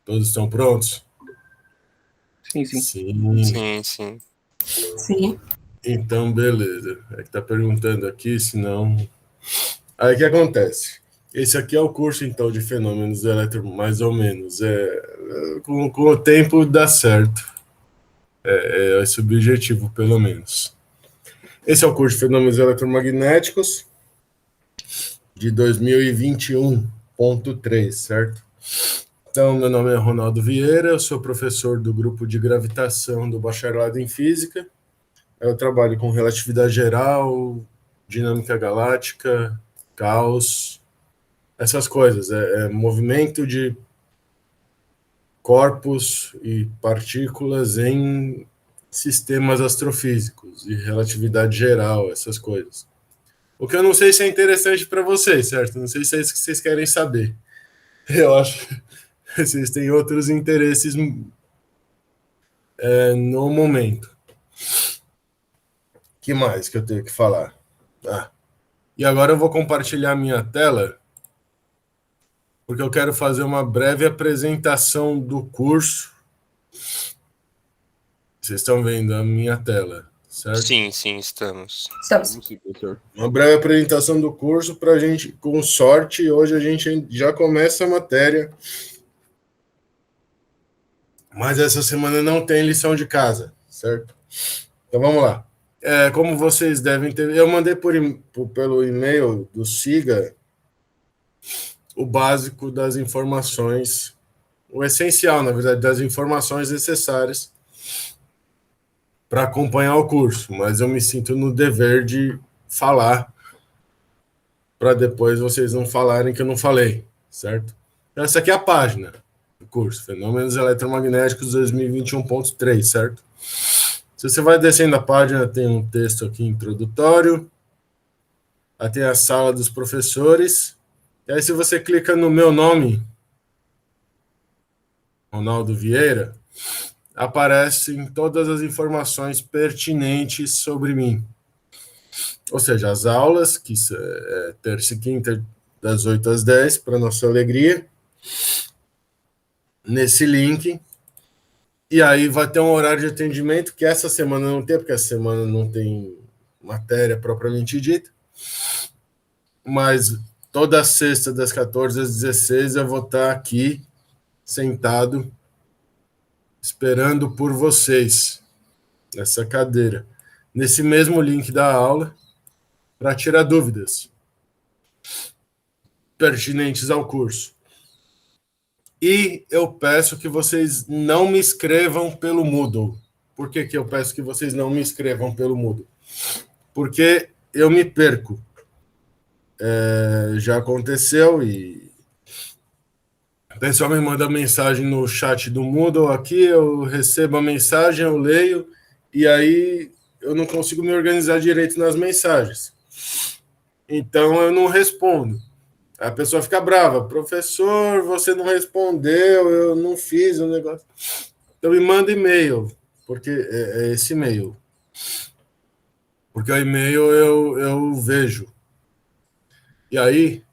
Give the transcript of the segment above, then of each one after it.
Todos estão prontos? Sim. Sim. Sim. Então, beleza. É que tá perguntando aqui, senão... Aí, o que acontece? Esse aqui é o curso, então, de fenômenos elétricos, mais ou menos. Com o tempo dá certo. É esse o objetivo, pelo menos. Esse é o curso de fenômenos eletromagnéticos de 2021.3, certo? Então, meu nome é Ronaldo Vieira, eu sou professor do grupo de gravitação do bacharelado em física. Eu trabalho com relatividade geral, dinâmica galáctica, caos, essas coisas. É movimento de corpos e partículas em sistemas astrofísicos e relatividade geral, essas coisas. O que eu não sei se é interessante para vocês, certo? Não sei se é isso que vocês querem saber. Eu acho que vocês têm outros interesses no momento. Que mais que eu tenho que falar? E agora eu vou compartilhar minha tela, porque eu quero fazer uma breve apresentação do curso. Vocês estão vendo a minha tela, certo? Sim, estamos. Estamos. Uma breve apresentação do curso para a gente, com sorte, hoje a gente já começa a matéria. Mas essa semana não tem lição de casa, certo? Então vamos lá. Como vocês devem ter... Eu mandei pelo e-mail do SIGA o básico das informações, o essencial, na verdade, das informações necessárias para acompanhar o curso, mas eu me sinto no dever de falar para depois vocês não falarem que eu não falei, certo? Essa aqui é a página do curso, Fenômenos Eletromagnéticos 2021.3, certo? Se você vai descendo a página, tem um texto aqui introdutório, aí tem a sala dos professores, e aí se você clica no meu nome, Ronaldo Vieira, aparecem todas as informações pertinentes sobre mim. Ou seja, as aulas, que é terça e quinta, das 8 às 10, para nossa alegria, nesse link. E aí vai ter um horário de atendimento, que essa semana não tem, porque essa semana não tem matéria propriamente dita. Mas toda sexta, das 14 às 16, eu vou estar aqui, sentado, esperando por vocês, nessa cadeira, nesse mesmo link da aula, para tirar dúvidas pertinentes ao curso. E eu peço que vocês não me escrevam pelo Moodle. Por que eu peço que vocês não me escrevam pelo Moodle? Porque eu me perco. Já aconteceu e o pessoal me manda mensagem no chat do Moodle aqui, eu recebo a mensagem, eu leio, e aí eu não consigo me organizar direito nas mensagens. Então eu não respondo. A pessoa fica brava. Professor, você não respondeu, eu não fiz o negócio. Então me manda e-mail, porque é esse e-mail. Porque o e-mail eu vejo. E aí,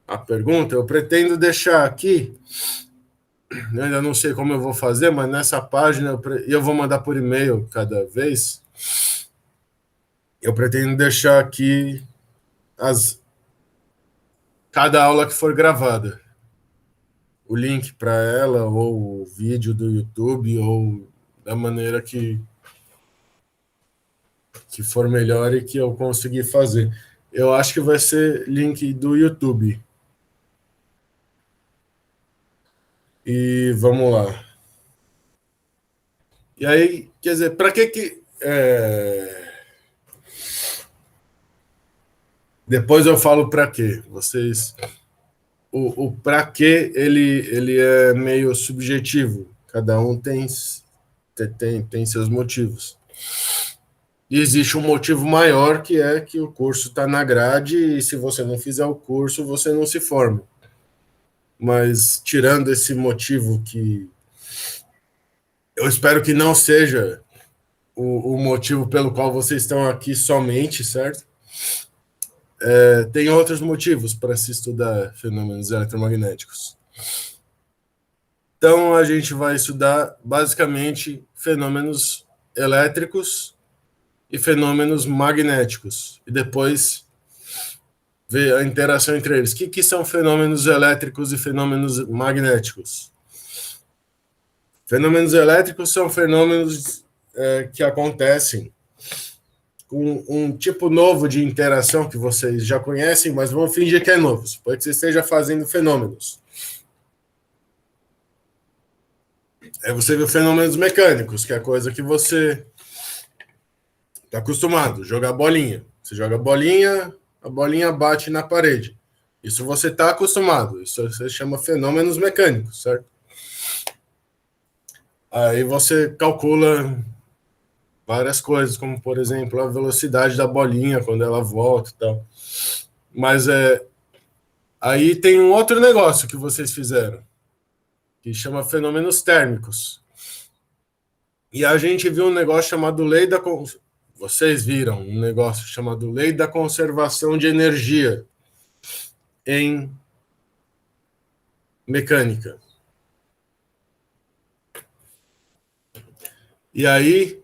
a pergunta, eu pretendo deixar aqui, eu ainda não sei como eu vou fazer, mas nessa página, eu vou mandar por e-mail cada vez, eu pretendo deixar aqui cada aula que for gravada. O link para ela, ou o vídeo do YouTube, ou da maneira que for melhor e que eu conseguir fazer. Eu acho que vai ser link do YouTube. E vamos lá. E aí, quer dizer, para que depois eu falo para quê. Vocês... O para quê, ele é meio subjetivo. Cada um tem seus motivos. E existe um motivo maior, que é que o curso está na grade e se você não fizer o curso, você não se forma. Mas tirando esse motivo, que eu espero que não seja o motivo pelo qual vocês estão aqui somente, certo? Tem outros motivos para se estudar fenômenos eletromagnéticos. Então, a gente vai estudar, basicamente, fenômenos elétricos e fenômenos magnéticos. E depois ver a interação entre eles. O que são fenômenos elétricos e fenômenos magnéticos? Fenômenos elétricos são fenômenos que acontecem com um tipo novo de interação que vocês já conhecem, mas vão fingir que é novo. Pode que você esteja fazendo fenômenos. Você vê fenômenos mecânicos, que é coisa que você está acostumado, jogar bolinha. Você joga bolinha, a bolinha bate na parede. Isso você está acostumado. Isso você chama fenômenos mecânicos, certo? Aí você calcula várias coisas, como, por exemplo, a velocidade da bolinha quando ela volta e tal. Mas aí tem um outro negócio que vocês fizeram, que chama fenômenos térmicos. E a gente viu um negócio chamado lei da... Vocês viram um negócio chamado lei da conservação de energia em mecânica. E aí,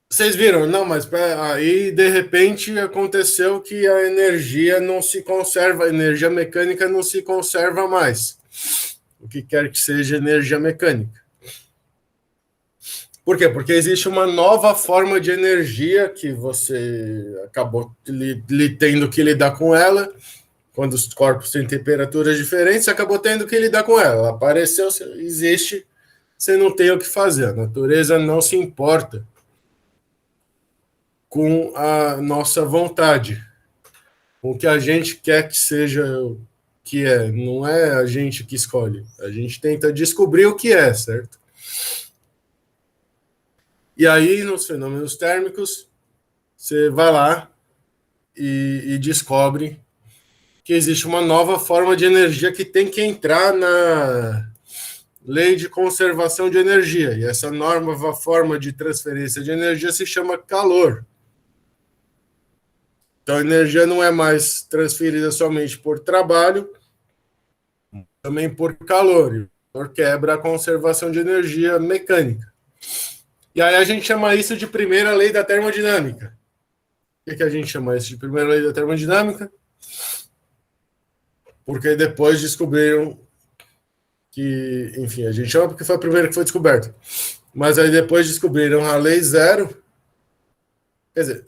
vocês viram, não, mas aí de repente aconteceu que a energia não se conserva, a energia mecânica não se conserva mais. O que quer que seja energia mecânica. Por quê? Porque existe uma nova forma de energia que você acabou tendo que lidar com ela. Quando os corpos têm temperaturas diferentes, você acabou tendo que lidar com ela. Ela apareceu, existe, você não tem o que fazer. A natureza não se importa com a nossa vontade, com o que a gente quer que seja o que é. Não é a gente que escolhe. A gente tenta descobrir o que é, certo? E aí, nos fenômenos térmicos, você vai lá e descobre que existe uma nova forma de energia que tem que entrar na lei de conservação de energia. E essa nova forma de transferência de energia se chama calor. Então, a energia não é mais transferida somente por trabalho, também por calor. E o calor quebra a conservação de energia mecânica. E aí a gente chama isso de primeira lei da termodinâmica. Por que a gente chama isso de primeira lei da termodinâmica? Porque depois descobriram que, enfim, a gente chama porque foi a primeira que foi descoberta. Mas aí depois descobriram a lei zero. Quer dizer,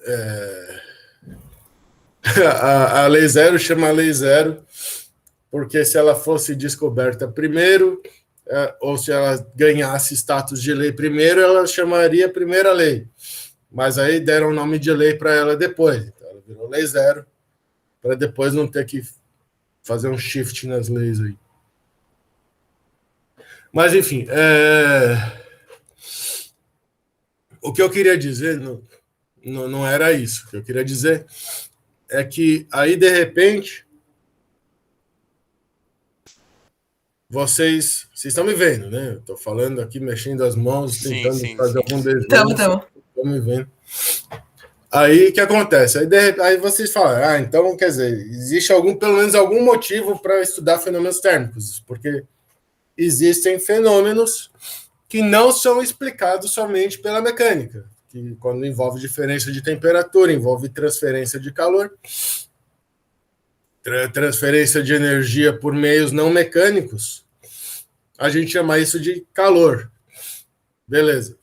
a lei zero chama a lei zero porque se ela fosse descoberta primeiro, ou se ela ganhasse status de lei primeiro, ela chamaria primeira lei. Mas aí deram o nome de lei para ela depois. Então ela virou lei zero, para depois não ter que fazer um shift nas leis aí. Mas, enfim, o que eu queria dizer não era isso. O que eu queria dizer é que aí, de repente, vocês estão me vendo, né? Eu estou falando aqui, mexendo as mãos, tentando fazer algum desenho. Estão me vendo. Aí, o que acontece? Aí vocês falam, então, quer dizer, existe pelo menos algum motivo para estudar fenômenos térmicos, porque existem fenômenos que não são explicados somente pela mecânica, que quando envolve diferença de temperatura, envolve transferência de calor, transferência de energia por meios não mecânicos, a gente chama isso de calor. Beleza.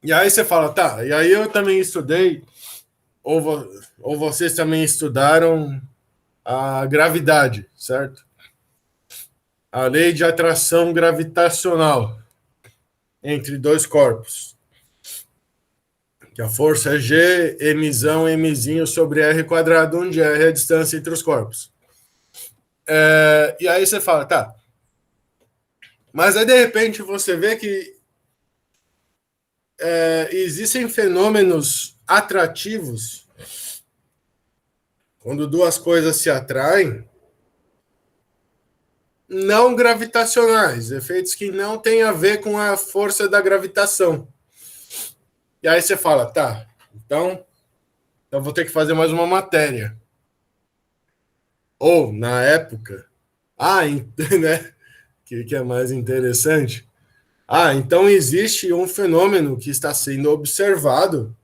E aí você fala, tá, e aí eu também estudei, ou vocês também estudaram a gravidade, certo? A lei de atração gravitacional entre dois corpos. Que a força é G, Mzão, Mzinho sobre R quadrado, onde R é a distância entre os corpos. E aí você fala, tá. Mas aí, de repente, você vê que existem fenômenos atrativos quando duas coisas se atraem, não gravitacionais, efeitos que não têm a ver com a força da gravitação. E aí você fala, tá, então vou ter que fazer mais uma matéria. Ou, na época, né, que é mais interessante. Ah, então existe um fenômeno que está sendo observado,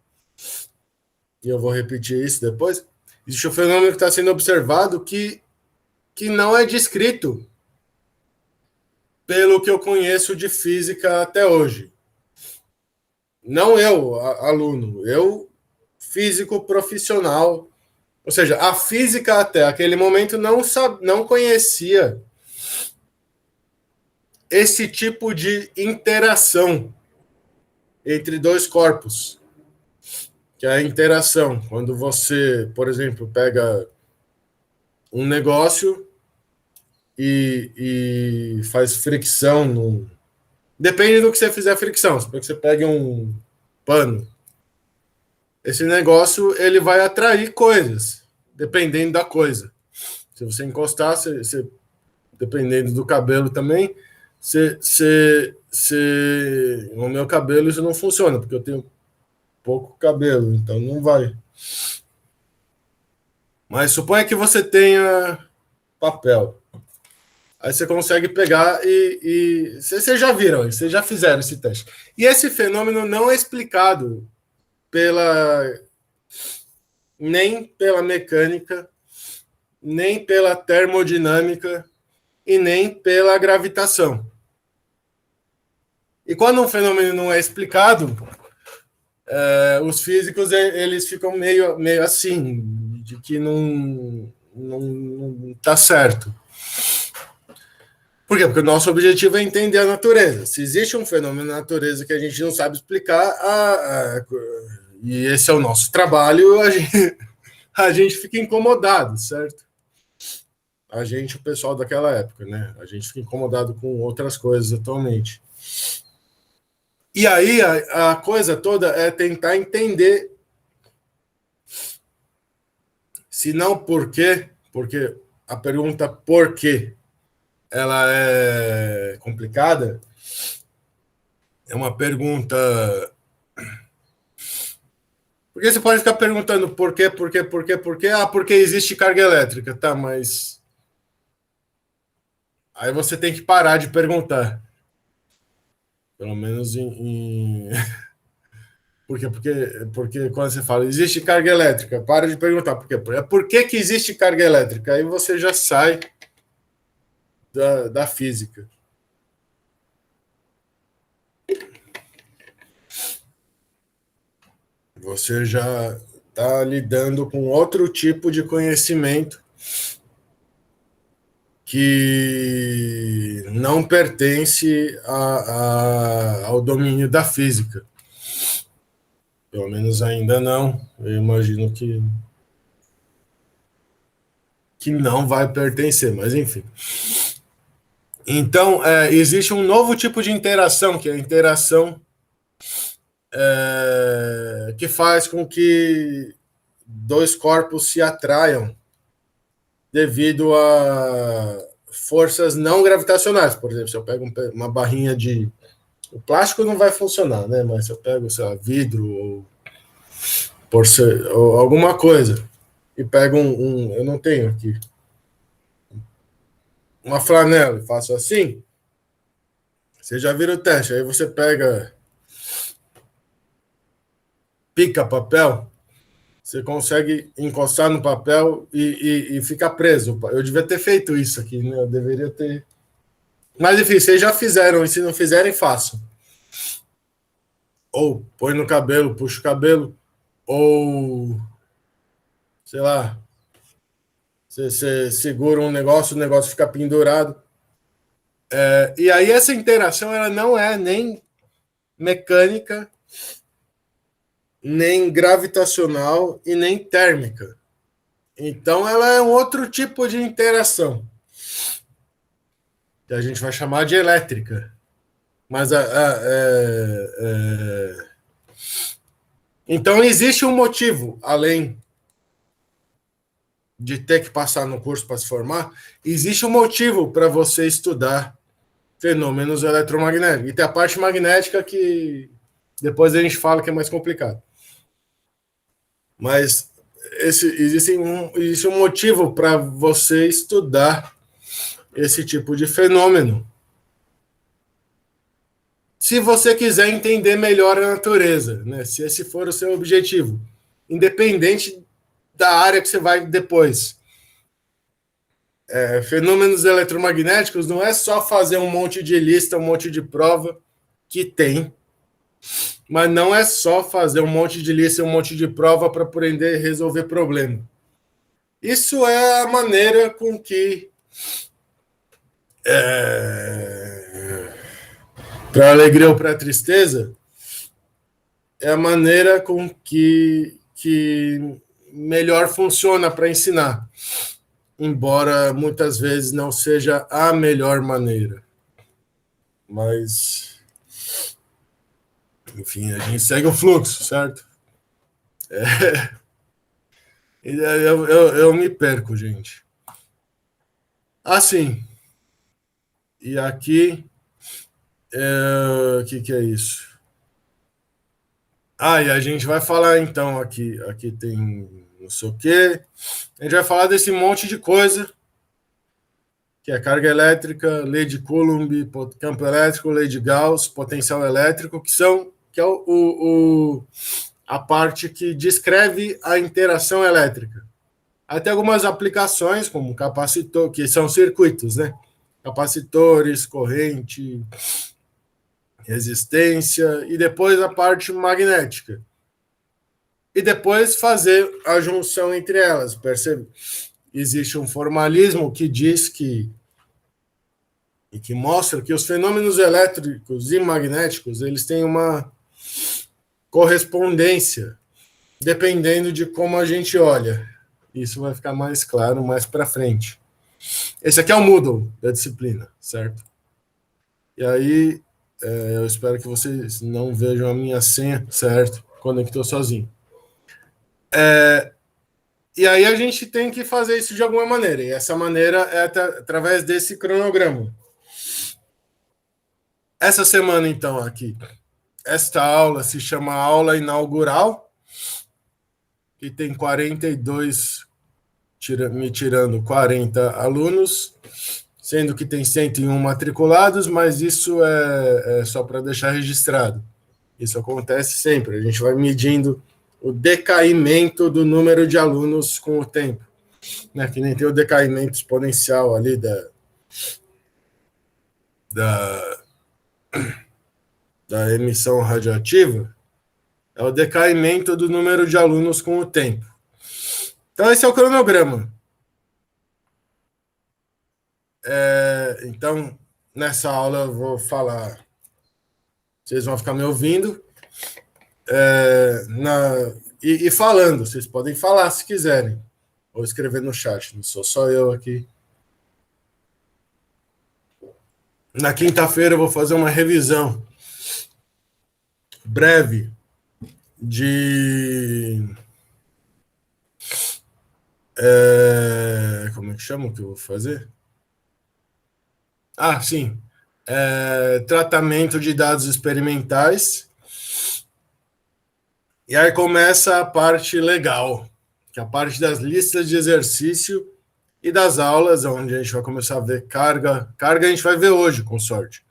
e eu vou repetir isso depois. Existe um fenômeno que está sendo observado que não é descrito pelo que eu conheço de física até hoje. Não eu, aluno, eu, físico profissional. Ou seja, a física até aquele momento não conhecia esse tipo de interação entre dois corpos, que é a interação. Quando você, por exemplo, pega um negócio e faz fricção no... Depende do que você fizer fricção. Se você pega um pano, esse negócio ele vai atrair coisas, dependendo da coisa. Se você encostar, dependendo do cabelo também, no meu cabelo isso não funciona, porque eu tenho pouco cabelo, então não vai. Mas suponha que você tenha papel. Aí você consegue pegar vocês já viram, vocês já fizeram esse teste. E esse fenômeno não é explicado nem pela mecânica, nem pela termodinâmica e nem pela gravitação. E quando um fenômeno não é explicado, os físicos eles ficam meio assim, de que não está certo. Por quê? Porque o nosso objetivo é entender a natureza. Se existe um fenômeno na natureza que a gente não sabe explicar, e esse é o nosso trabalho, a gente fica incomodado, certo? A gente, o pessoal daquela época, né? A gente fica incomodado com outras coisas atualmente. E aí a coisa toda é tentar entender, se não por quê, porque a pergunta por quê ela é complicada, é uma pergunta... Porque você pode ficar perguntando por quê? Ah, porque existe carga elétrica, tá, mas... Aí você tem que parar de perguntar. Pelo menos porque quando você fala existe carga elétrica, para de perguntar por quê. Por que existe carga elétrica? Aí você já sai da física. Você já está lidando com outro tipo de conhecimento que não pertence ao domínio da física. Pelo menos ainda não. Eu imagino que não vai pertencer, mas enfim. Então, existe um novo tipo de interação, que é a interação que faz com que dois corpos se atraiam devido a forças não gravitacionais. Por exemplo, se eu pego uma barrinha de... O plástico não vai funcionar, né? Mas se eu pego, sei lá, vidro ou alguma coisa e pego eu não tenho aqui, uma flanela e faço assim, você já vira o teste. Aí você pica papel, você consegue encostar no papel e ficar preso. Eu devia ter feito isso aqui, né? Eu deveria ter... Mas, enfim, vocês já fizeram, e se não fizerem, façam. Ou põe no cabelo, puxa o cabelo, ou, sei lá, você segura um negócio, o negócio fica pendurado. E aí essa interação ela não é nem mecânica, nem gravitacional e nem térmica. Então ela é um outro tipo de interação, que a gente vai chamar de elétrica. Mas então existe um motivo, além de ter que passar no curso para se formar, existe um motivo para você estudar fenômenos eletromagnéticos. E tem a parte magnética que depois a gente fala que é mais complicado. Mas existe um motivo para você estudar esse tipo de fenômeno, se você quiser entender melhor a natureza, né? Se esse for o seu objetivo, independente da área que você vai depois. Fenômenos eletromagnéticos não é só fazer um monte de lista, um monte de prova, que tem, mas não é só fazer um monte de lista, um monte de prova para poder resolver problema. Isso é a maneira com que, para alegria ou para tristeza, é a maneira com que melhor funciona para ensinar, embora muitas vezes não seja a melhor maneira. Mas, enfim, a gente segue o fluxo, certo? Eu me perco, gente. Assim, e aqui, o que é isso? E a gente vai falar então aqui tem não sei o quê, a gente vai falar desse monte de coisa, que é carga elétrica, lei de Coulomb, campo elétrico, lei de Gauss, potencial elétrico, que é a parte que descreve a interação elétrica. Aí tem algumas aplicações, como capacitor, que são circuitos, né? Capacitores, corrente, resistência, e depois a parte magnética. E depois fazer a junção entre elas, percebe? Existe um formalismo que diz que mostra que os fenômenos elétricos e magnéticos eles têm uma correspondência, dependendo de como a gente olha. Isso vai ficar mais claro mais para frente. Esse aqui é o Moodle da disciplina, certo? E aí, eu espero que vocês não vejam a minha senha, certo? Conectou sozinho. E aí a gente tem que fazer isso de alguma maneira. E essa maneira é através desse cronograma. Essa semana, então, aqui, esta aula se chama aula inaugural, que tem 42, me tirando 40 alunos, sendo que tem 101 matriculados, mas isso é só para deixar registrado. Isso acontece sempre, a gente vai medindo o decaimento do número de alunos com o tempo, né? Que nem tem o decaimento exponencial ali da emissão radioativa, é o decaimento do número de alunos com o tempo. Então, esse é o cronograma. Então, nessa aula eu vou falar, vocês vão ficar me ouvindo, e falando, vocês podem falar se quiserem, ou escrever no chat, não sou só eu aqui. Na quinta-feira eu vou fazer uma revisão breve de... como é que chama o que eu vou fazer? Sim. Tratamento de dados experimentais. E aí começa a parte legal, que é a parte das listas de exercício e das aulas, onde a gente vai começar a ver carga. Carga a gente vai ver hoje, com sorte.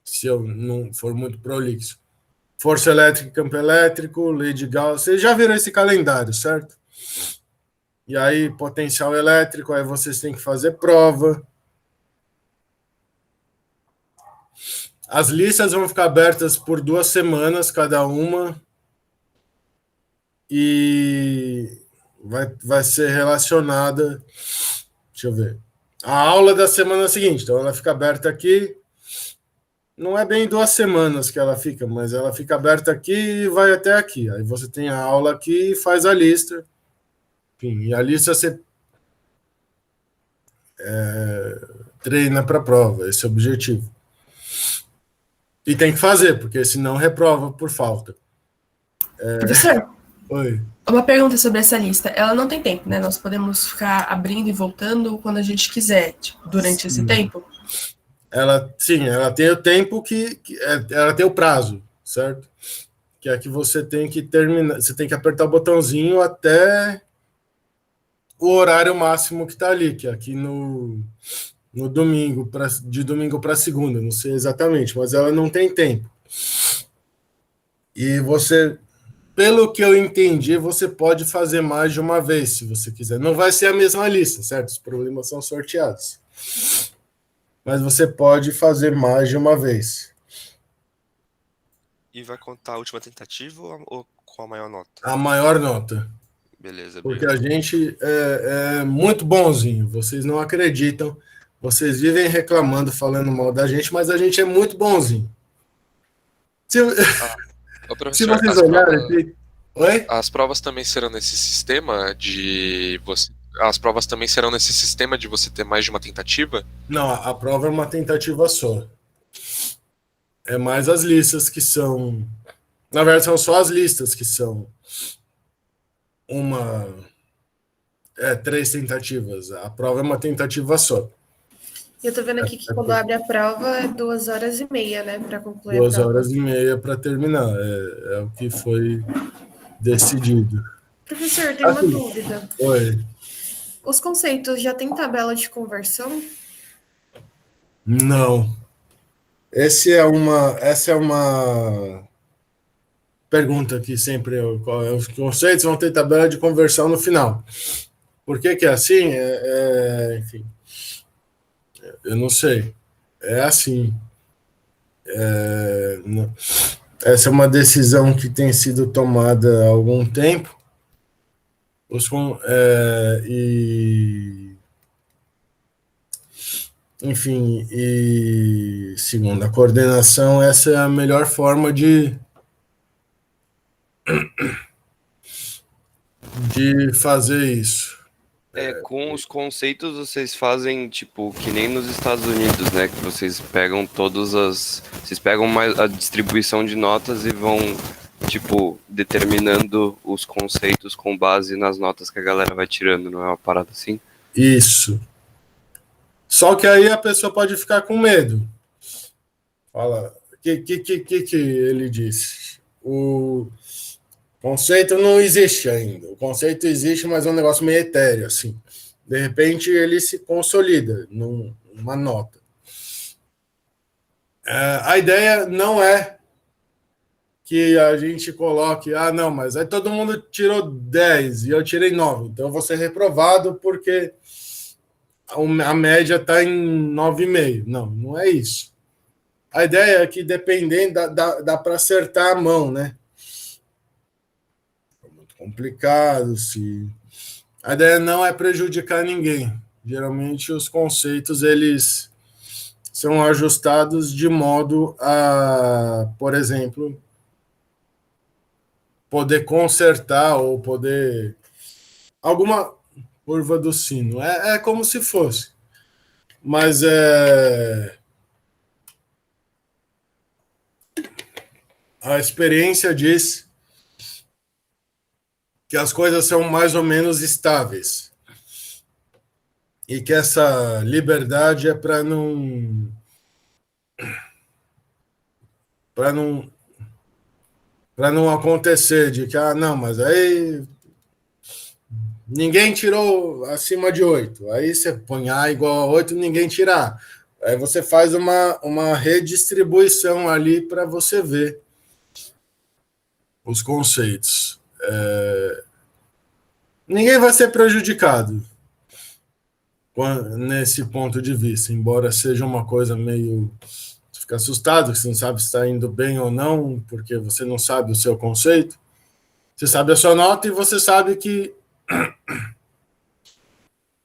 Se eu não for muito prolixo. Força elétrica e campo elétrico, lei de Gauss. Vocês já viram esse calendário, certo? E aí, potencial elétrico, aí vocês têm que fazer prova. As listas vão ficar abertas por 2 semanas, cada uma. E vai ser relacionada... Deixa eu ver. A aula da semana seguinte. Então, ela fica aberta aqui. Não é bem 2 semanas que ela fica, mas ela fica aberta aqui e vai até aqui. Aí você tem a aula aqui e faz a lista. Enfim, e a lista você treina para a prova. Esse é o objetivo. E tem que fazer, porque senão reprova por falta. Professor, Oi. uma pergunta sobre essa lista. Ela não tem tempo, né? Nós podemos ficar abrindo e voltando quando a gente quiser, tipo, durante esse tempo? Ela tem o tempo ela tem o prazo, certo? Que é que você tem que terminar, você tem que apertar o botãozinho até o horário máximo que está ali, que é aqui no no domingo, de domingo para segunda, não sei exatamente, mas ela não tem tempo. E você, pelo que eu entendi, você pode fazer mais de uma vez, se você quiser. Não vai ser a mesma lista, certo? Os problemas são sorteados. Mas você pode fazer mais de uma vez. E vai contar a última tentativa ou com a maior nota? A maior nota. Beleza, Porque obrigado. a gente é muito bonzinho, vocês não acreditam. Vocês vivem reclamando, falando mal da gente, mas a gente é muito bonzinho. Se, Ô, se professor, vocês olharem... Oi? as provas também serão nesse sistema de você. As provas também serão nesse sistema de você ter mais de uma tentativa? Não, a prova é uma tentativa só. É mais as listas que são... Na verdade, são só as listas que são três tentativas. A prova é uma tentativa só. Eu tô vendo aqui que quando abre a prova é 2h30, né, para concluir a 2h30 para terminar. É o que foi decidido. Professor, tem uma dúvida. Oi. Os conceitos já tem tabela de conversão? Não. Essa é uma pergunta que sempre os conceitos vão ter tabela de conversão no final. Por que é assim? Enfim, eu não sei. É assim. Essa é uma decisão que tem sido tomada há algum tempo. Enfim, e segundo a coordenação, essa é a melhor forma de fazer isso. Com os conceitos vocês fazem, tipo, que nem nos Estados Unidos, né? Que vocês pegam vocês pegam mais a distribuição de notas e vão, tipo, determinando os conceitos com base nas notas que a galera vai tirando, não é uma parada assim? Isso. Só que aí a pessoa pode ficar com medo. Fala, o que ele disse? O conceito não existe ainda. O conceito existe, mas é um negócio meio etéreo, assim. De repente, ele se consolida numa nota. A ideia não é que a gente coloque, não, mas aí todo mundo tirou 10 e eu tirei 9, então eu vou ser reprovado porque a média está em 9,5. Não é isso. A ideia é que, dependendo, dá para acertar a mão, né? É muito complicado. A ideia não é prejudicar ninguém. Geralmente, os conceitos, eles são ajustados de modo a, por exemplo, poder consertar ou poder... Alguma curva do sino. É como se fosse. Mas a experiência diz que as coisas são mais ou menos estáveis e que essa liberdade é para não acontecer de que, não, mas aí ninguém tirou acima de 8. Aí você põe A igual a 8, ninguém tira A. Aí você faz uma redistribuição ali para você ver os conceitos. Ninguém vai ser prejudicado nesse ponto de vista, embora seja uma coisa meio... Você fica assustado, que você não sabe se está indo bem ou não, porque você não sabe o seu conceito. Você sabe a sua nota e você sabe que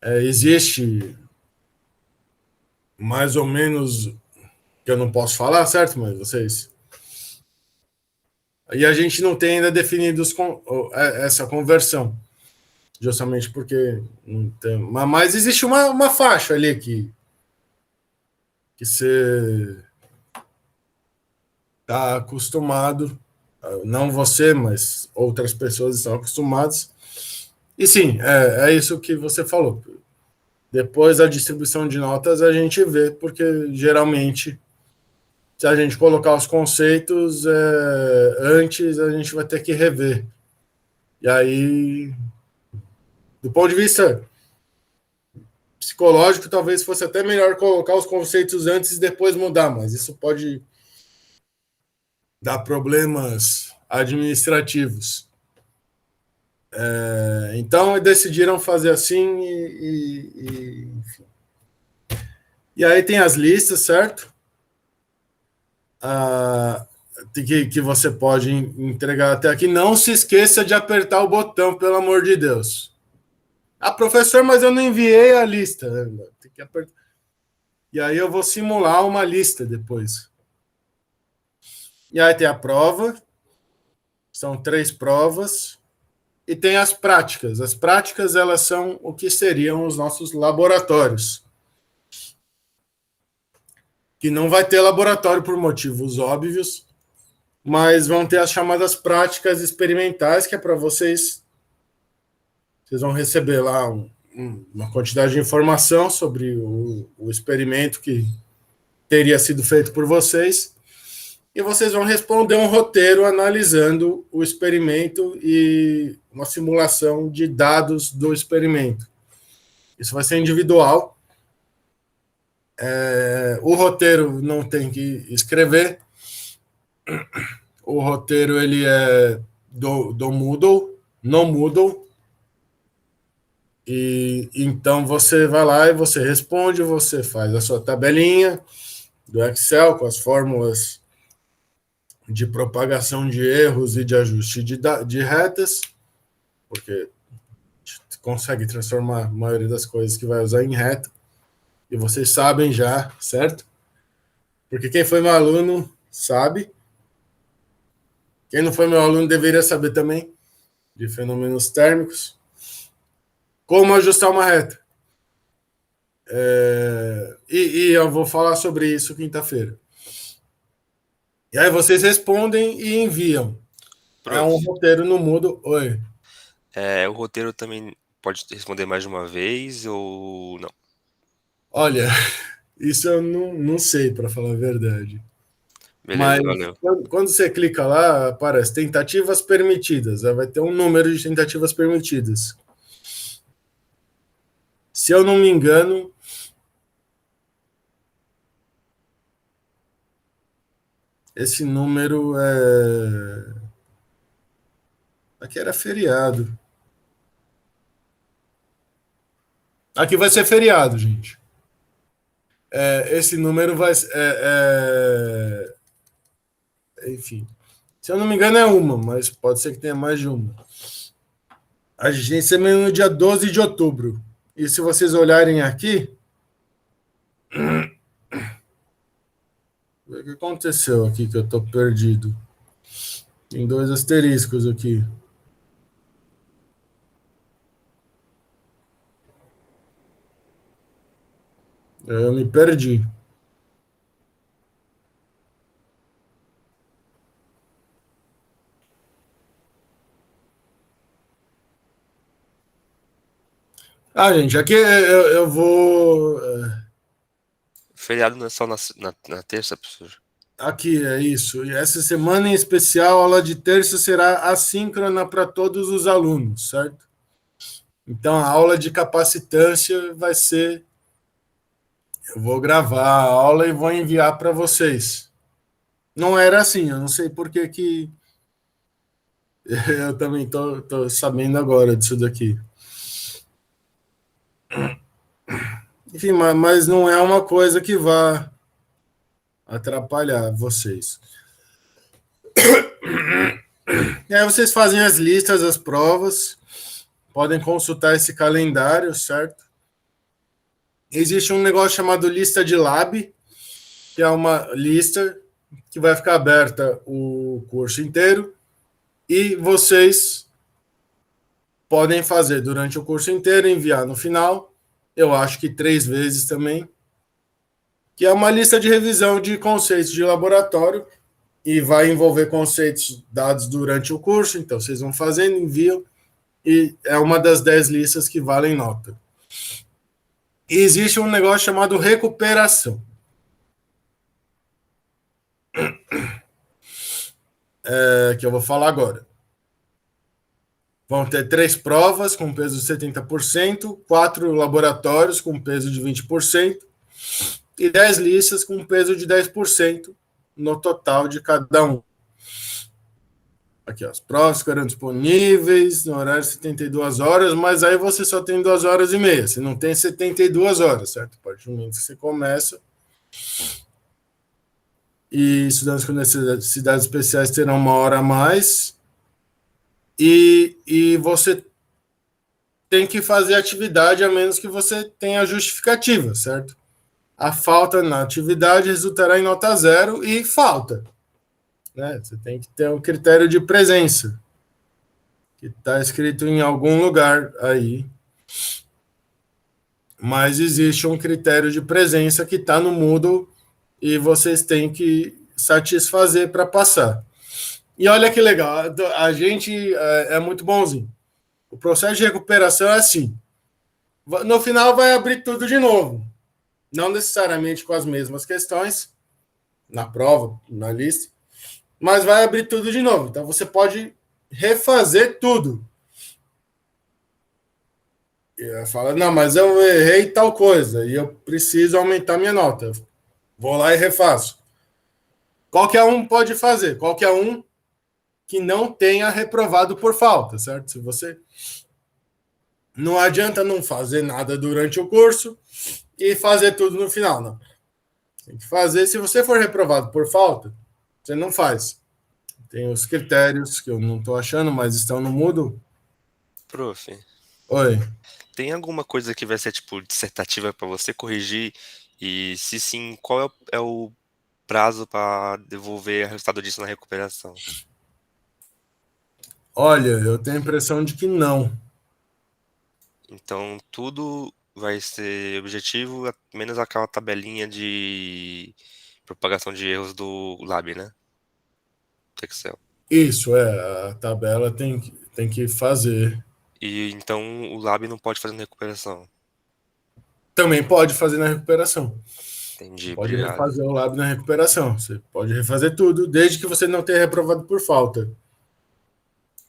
existe mais ou menos, que eu não posso falar, certo? Mas vocês... E a gente não tem ainda definido essa conversão, justamente porque não tem... Mas existe uma faixa ali que você está acostumado, não você, mas outras pessoas estão acostumadas. E sim, é isso que você falou. Depois da distribuição de notas, a gente vê, porque geralmente, se a gente colocar os conceitos antes, a gente vai ter que rever. E aí, do ponto de vista psicológico, talvez fosse até melhor colocar os conceitos antes e depois mudar, mas isso pode dar problemas administrativos. Então, decidiram fazer assim enfim. E aí tem as listas, certo? Que você pode entregar até aqui. Não se esqueça de apertar o botão, pelo amor de Deus. Professor, mas eu não enviei a lista. Tem que apertar. E aí eu vou simular uma lista depois. E aí tem a prova. São 3 provas. E tem as práticas. As práticas, elas são o que seriam os nossos laboratórios. Que não vai ter laboratório por motivos óbvios, mas vão ter as chamadas práticas experimentais, que é para vocês. Vocês vão receber lá uma quantidade de informação sobre o experimento que teria sido feito por vocês, e vocês vão responder um roteiro analisando o experimento e uma simulação de dados do experimento. Isso vai ser individual. O roteiro não tem que escrever. O roteiro ele é do Moodle, no Moodle. E então você vai lá e você responde, você faz a sua tabelinha do Excel com as fórmulas de propagação de erros e de ajuste de retas, porque consegue transformar a maioria das coisas que vai usar em reta. E vocês sabem já, certo? Porque quem foi meu aluno sabe. Quem não foi meu aluno deveria saber também, de fenômenos térmicos. Como ajustar uma reta. E eu vou falar sobre isso quinta-feira. E aí vocês respondem e enviam. É um roteiro no Moodle. Oi. O roteiro também pode responder mais de uma vez ou não? Olha, isso eu não sei, para falar a verdade. Beleza, Mas valeu. quando você clica lá, aparece tentativas permitidas. Vai ter um número de tentativas permitidas. Se eu não me engano, esse número é... Aqui era feriado. Aqui vai ser feriado, gente. Esse número vai... Enfim. Se eu não me engano é uma, mas pode ser que tenha mais de uma. A gente termina no dia 12 de outubro. E se vocês olharem aqui... O que aconteceu aqui que eu estou perdido? Tem 2 asteriscos aqui. Eu me perdi. Gente, aqui eu vou... Feriado não é só na terça, professor? Aqui, é isso. E essa semana em especial, a aula de terça será assíncrona para todos os alunos, certo? Então, a aula de capacitância vai ser... Eu vou gravar a aula e vou enviar para vocês. Não era assim, eu não sei por que eu também tô sabendo agora disso daqui. Enfim, mas não é uma coisa que vá atrapalhar vocês. E aí vocês fazem as listas, as provas, podem consultar esse calendário, certo? Existe um negócio chamado lista de lab, que é uma lista que vai ficar aberta o curso inteiro, e vocês podem fazer durante o curso inteiro, enviar no final, eu acho que 3 vezes também, que é uma lista de revisão de conceitos de laboratório, e vai envolver conceitos dados durante o curso, então vocês vão fazendo, enviam, e é uma das 10 listas que valem nota. E existe um negócio chamado recuperação. Que eu vou falar agora. vão ter 3 provas com peso de 70%, 4 laboratórios com peso de 20% e 10 listas com peso de 10% no total de cada um. Aqui, ó, as provas ficarão disponíveis no horário de 72 horas, mas aí você só tem 2 horas e meia, você não tem 72 horas, certo? A partir do momento que você começa. E estudantes com necessidades especiais terão 1 hora a mais. E você tem que fazer atividade a menos que você tenha justificativa, certo? A falta na atividade resultará em nota 0 e falta. Né? Você tem que ter um critério de presença, que está escrito em algum lugar aí. Mas existe um critério de presença que está no Moodle e vocês têm que satisfazer para passar. E olha que legal, a gente é muito bonzinho. O processo de recuperação é assim. No final vai abrir tudo de novo. Não necessariamente com as mesmas questões, na prova, na lista, mas vai abrir tudo de novo. Então você pode refazer tudo. E fala, não, mas eu errei tal coisa e eu preciso aumentar minha nota. Vou lá e refaço. Qualquer um pode fazer, qualquer um que não tenha reprovado por falta, certo? Se você não adianta não fazer nada durante o curso e fazer tudo no final, não. Tem que fazer, se você for reprovado por falta, você não faz. Tem os critérios que eu não estou achando, mas estão no Moodle. Prof, Oi. tem alguma coisa que vai ser, tipo, dissertativa para você corrigir? E se sim, qual é o prazo para devolver o resultado disso na recuperação? Olha, eu tenho a impressão de que não. Então, tudo vai ser objetivo, menos aquela tabelinha de propagação de erros do Lab, né? Do Excel. Isso, a tabela tem que fazer. E então o Lab não pode fazer na recuperação. Também pode fazer na recuperação. Entendi, Pode obrigado. refazer o lab na recuperação. Você pode refazer tudo, desde que você não tenha reprovado por falta.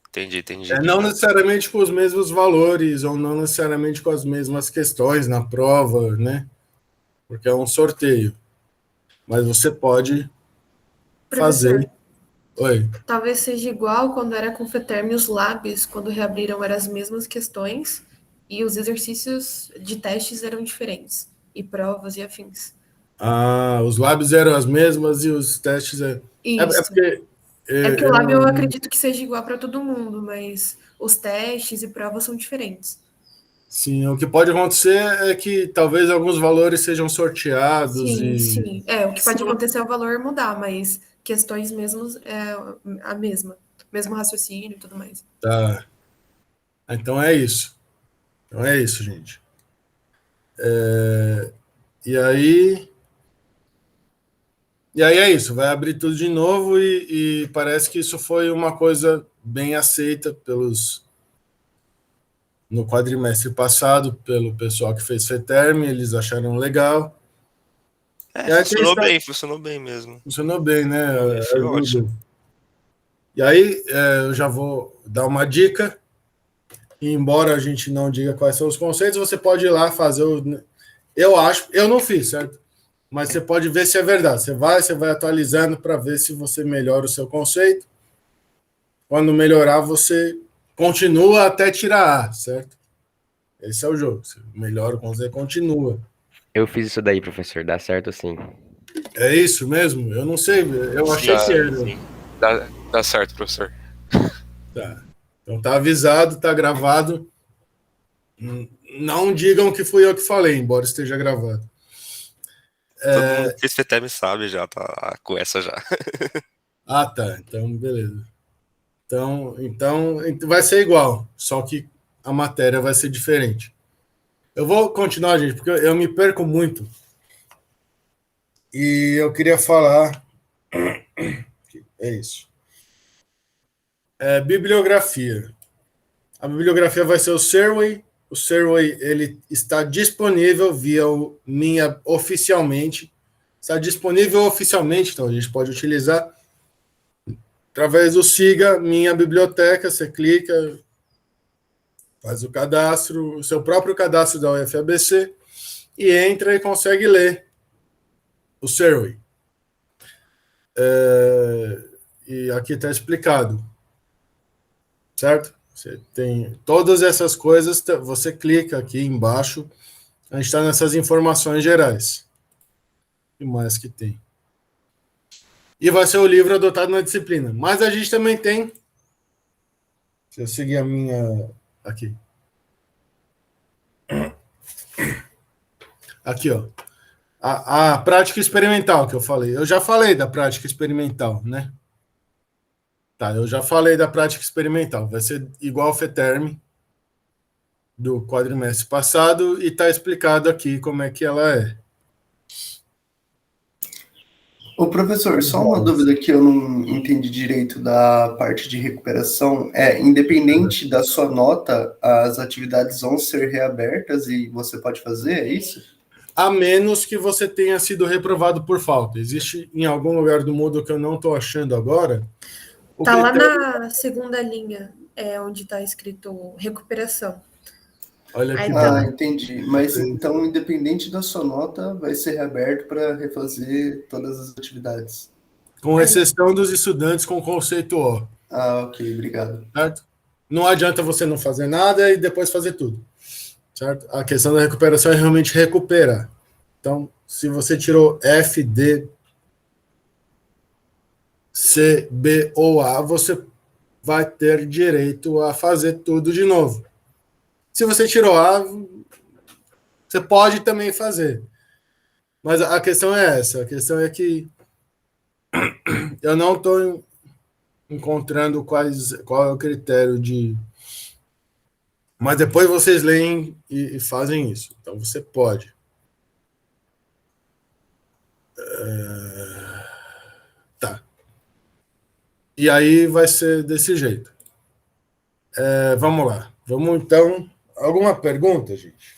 Entendi. Não obrigado. necessariamente com os mesmos valores, ou não necessariamente com as mesmas questões na prova, né? Porque é um sorteio. Mas você pode fazer. Oi. Talvez seja igual quando era com FETERM e os labs, quando reabriram, eram as mesmas questões e os exercícios de testes eram diferentes, e provas e afins. Os labs eram as mesmas e os testes... É Isso. porque... É porque o lab eu acredito que seja igual para todo mundo, mas os testes e provas são diferentes. Sim, o que pode acontecer é que talvez alguns valores sejam sorteados Sim. O que pode acontecer é o valor mudar, mas questões mesmos é a mesma. Mesmo raciocínio e tudo mais. Tá. Então é isso. Gente. E aí é isso. Vai abrir tudo de novo e parece que isso foi uma coisa bem aceita no quadrimestre passado pelo pessoal que fez FETERM, eles acharam legal. Funcionou bem mesmo. Funcionou bem, né? Foi ótimo. E aí, eu já vou dar uma dica. E embora a gente não diga quais são os conceitos, você pode ir lá fazer eu não fiz, certo? Mas você pode ver se é verdade. Você vai atualizando para ver se você melhora o seu conceito. Quando melhorar, você continua até tirar A, certo? Esse é o jogo. Você melhora o conceito, continua. Eu fiz isso daí, professor. Dá certo sim. É isso mesmo? Eu não sei. Eu achei que era. Sim. Dá certo, professor. Tá. Então tá avisado, tá gravado. Não digam que fui eu que falei, embora esteja gravado. Todo mundo que fez FETERM sabe já, tá com essa já. Tá. Então, beleza. Então vai ser igual, só que a matéria vai ser diferente. Eu vou continuar, gente, porque eu me perco muito. E eu queria falar... É isso. Bibliografia. A bibliografia vai ser o Serway. O Serway ele está disponível via minha oficialmente. Está disponível oficialmente, então a gente pode utilizar através do Siga Minha Biblioteca. Você clica, faz o cadastro, o seu próprio cadastro da UFABC, e entra e consegue ler o Survey. E aqui está explicado, certo? Você tem todas essas coisas, você clica aqui embaixo, a gente está nessas informações gerais. O que mais que tem? E vai ser o livro adotado na disciplina. Mas a gente também tem, se eu seguir a minha aqui. Aqui, ó. A prática experimental que eu falei. Eu já falei da prática experimental, né? Tá, eu já falei da prática experimental. Vai ser igual ao FETERM do quadrimestre passado e está explicado aqui como é que ela é. Ô, professor, só uma dúvida que eu não entendi direito da parte de recuperação. Independente da sua nota, as atividades vão ser reabertas e você pode fazer, é isso? A menos que você tenha sido reprovado por falta. Existe em algum lugar do Moodle que eu não estou achando agora. Tá lá na segunda linha, onde está escrito recuperação. Olha aqui. Entendi. Mas então, independente da sua nota, vai ser reaberto para refazer todas as atividades. Com exceção dos estudantes com conceito O. Ok, obrigado. Certo? Não adianta você não fazer nada e depois fazer tudo. Certo? A questão da recuperação é realmente recuperar. Então, se você tirou F, D, C, B ou A, você vai ter direito a fazer tudo de novo. Se você tirou A, você pode também fazer. Mas a questão é essa. A questão é que eu não estou encontrando qual é o critério de... Mas depois vocês leem e fazem isso. Então, você pode. Tá. E aí vai ser desse jeito. Vamos lá. Vamos, então... Alguma pergunta, gente?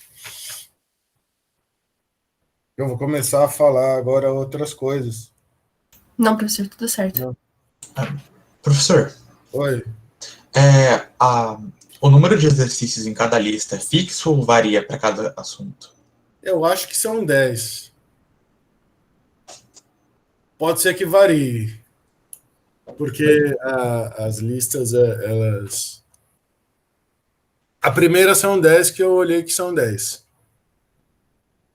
Eu vou começar a falar agora outras coisas. Não, professor, tudo certo. Professor. Oi. O número de exercícios em cada lista é fixo ou varia para cada assunto? Eu acho que são 10. Pode ser que varie. Porque as listas, elas... A primeira são 10, que eu olhei que são 10.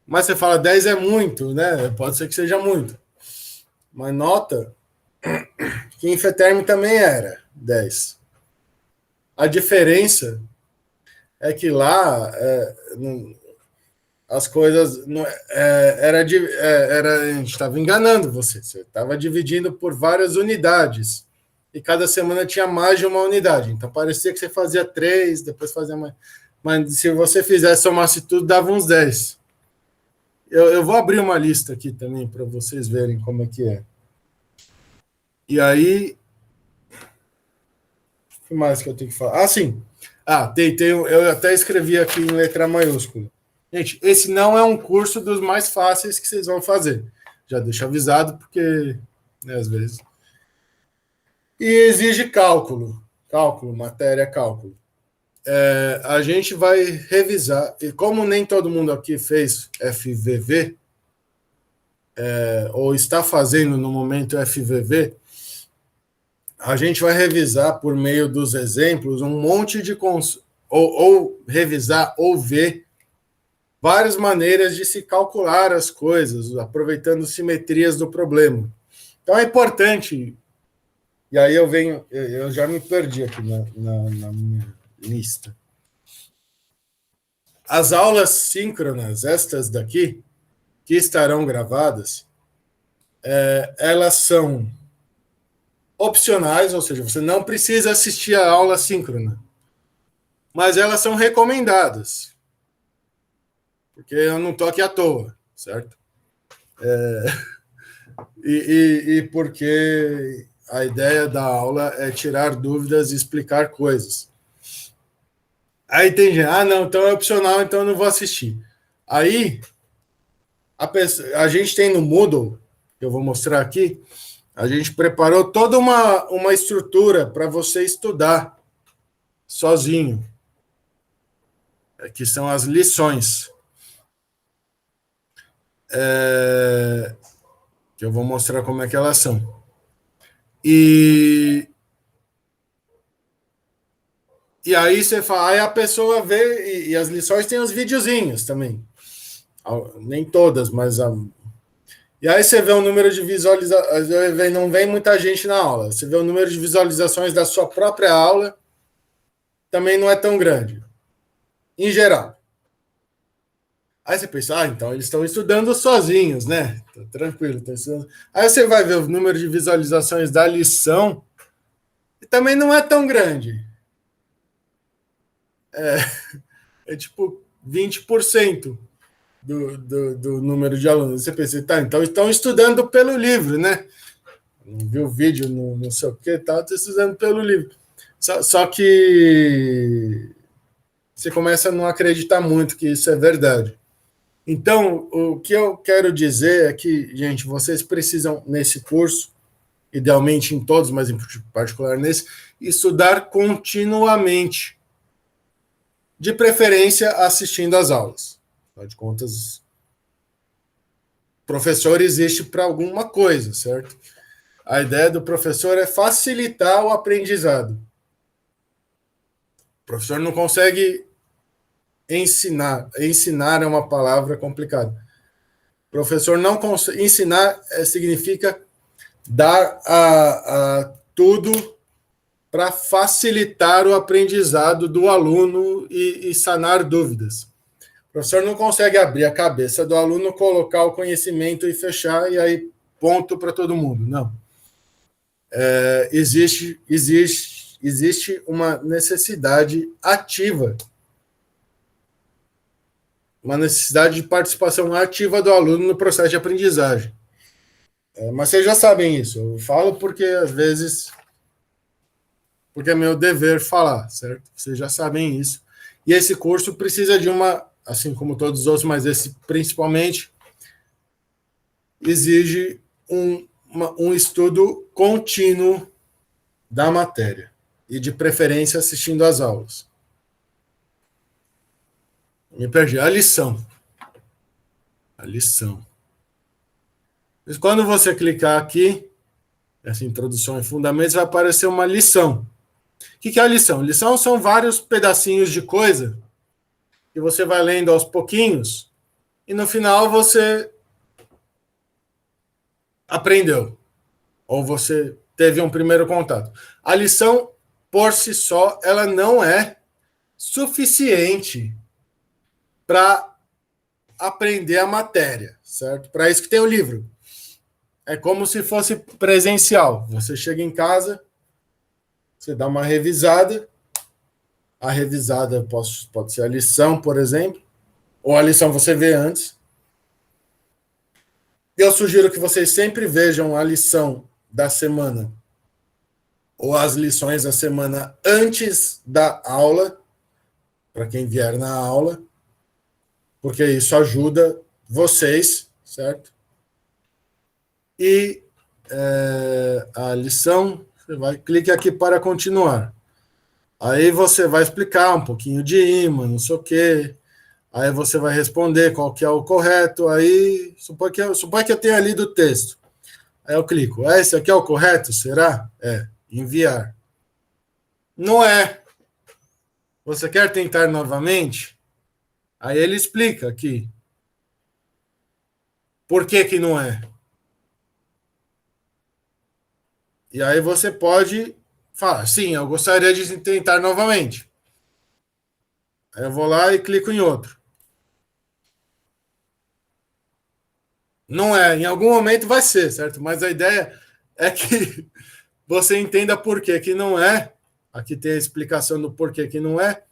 Mas você fala 10 é muito, né? Pode ser que seja muito. Mas nota que em FETERM também era 10. A diferença é que lá as coisas... a gente estava enganando você. Você estava dividindo por várias unidades. E cada semana tinha mais de uma unidade. Então, parecia que você fazia 3, depois fazia mais. Mas se você fizesse, somasse tudo, dava uns 10. Eu vou abrir uma lista aqui também, para vocês verem como é que é. E aí... O que mais que eu tenho que falar? Sim. Eu até escrevi aqui em letra maiúscula. Gente, esse não é um curso dos mais fáceis que vocês vão fazer. Já deixo avisado, porque, né, às vezes... E exige cálculo, matéria, cálculo. A gente vai revisar, e como nem todo mundo aqui fez FVV, ou está fazendo no momento FVV, a gente vai revisar por meio dos exemplos um monte de... ou revisar ou ver várias maneiras de se calcular as coisas, aproveitando simetrias do problema. Então é importante... E aí eu já me perdi aqui na minha lista. As aulas síncronas, estas daqui, que estarão gravadas, elas são opcionais, ou seja, você não precisa assistir a aula síncrona, mas elas são recomendadas, porque eu não estou aqui à toa, certo? E porque... A ideia da aula é tirar dúvidas e explicar coisas. Aí tem gente, não, então é opcional, então eu não vou assistir. Aí, a gente tem no Moodle, que eu vou mostrar aqui, a gente preparou toda uma estrutura para você estudar sozinho. que são as lições. Que eu vou mostrar como é que elas são. E aí você fala, aí a pessoa vê, e as lições têm os videozinhos também. Nem todas, mas e aí você vê o número de visualizações, não vem muita gente na aula. Você vê o número de visualizações da sua própria aula, também não é tão grande, em geral. Aí você pensa, então eles estão estudando sozinhos, né? Tá tranquilo, tá estudando. Aí você vai ver o número de visualizações da lição, e também não é tão grande. É tipo 20% do número de alunos. Você pensa, então estão estudando pelo livro, né? Não viu o vídeo, não sei o que, estão estudando pelo livro. Só que você começa a não acreditar muito que isso é verdade. Então, o que eu quero dizer é que, gente, vocês precisam, nesse curso, idealmente em todos, mas em particular nesse, estudar continuamente. De preferência, assistindo às aulas. Afinal de contas, professor existe para alguma coisa, certo? A ideia do professor é facilitar o aprendizado. O professor não consegue ensinar. Ensinar é uma palavra complicada. O professor não consegue. Ensinar significa dar a tudo para facilitar o aprendizado do aluno e sanar dúvidas. O professor não consegue abrir a cabeça do aluno, colocar o conhecimento e fechar, e aí ponto para todo mundo. Não. Existe uma necessidade ativa, uma necessidade de participação ativa do aluno no processo de aprendizagem. Mas vocês já sabem isso. Eu falo porque, às vezes, porque é meu dever falar, certo? Vocês já sabem isso. E esse curso precisa de assim como todos os outros, mas esse principalmente, exige um estudo contínuo da matéria, e de preferência assistindo às aulas. Me perdi. A lição. Mas quando você clicar aqui, essa introdução e fundamentos, vai aparecer uma lição. O que é a lição? Lição são vários pedacinhos de coisa que você vai lendo aos pouquinhos e no final você aprendeu. Ou você teve um primeiro contato. A lição, por si só, ela não é suficiente para aprender a matéria, certo? Para isso que tem o livro. É como se fosse presencial. Você chega em casa, você dá uma revisada. A revisada pode ser a lição, por exemplo, ou a lição você vê antes. Eu sugiro que vocês sempre vejam a lição da semana ou as lições da semana antes da aula, para quem vier na aula, porque isso ajuda vocês, certo? E a lição, você clique aqui para continuar. Aí você vai explicar um pouquinho de imã, não sei o quê. Aí você vai responder qual que é o correto. Aí, supõe que eu tenha lido o texto. Aí eu clico. Esse aqui é o correto? Será? Enviar. Não é. Você quer tentar novamente? Aí ele explica aqui. Por que não é? E aí você pode falar, sim, eu gostaria de tentar novamente. Aí eu vou lá e clico em outro. Não é, em algum momento vai ser, certo? Mas a ideia é que você entenda por que não é. Aqui tem a explicação do porquê que não é.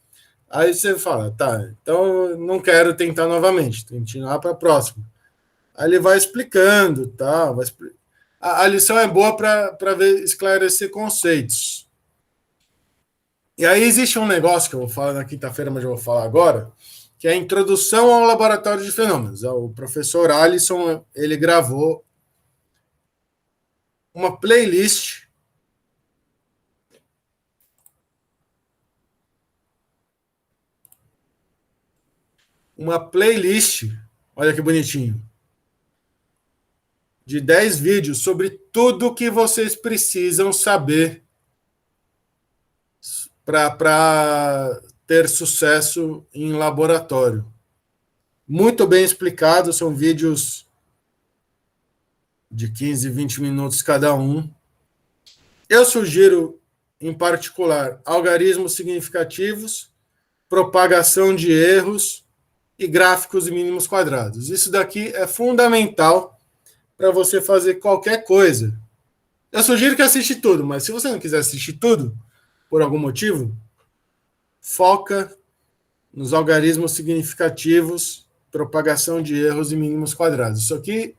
Aí você fala, tá, então não quero tentar novamente, continuar para a próxima. Aí ele vai explicando, tá? A lição é boa para esclarecer conceitos. E aí existe um negócio que eu vou falar na quinta-feira, mas eu vou falar agora, que é a introdução ao laboratório de fenômenos. O professor Alisson, ele gravou uma playlist uma playlist, olha que bonitinho, de 10 vídeos sobre tudo que vocês precisam saber para ter sucesso em laboratório. Muito bem explicado, são vídeos de 15, 20 minutos cada um. Eu sugiro, em particular, algarismos significativos, propagação de erros e gráficos e mínimos quadrados. Isso daqui é fundamental para você fazer qualquer coisa. Eu sugiro que assista tudo, mas se você não quiser assistir tudo, por algum motivo, foca nos algarismos significativos, propagação de erros e mínimos quadrados. Isso aqui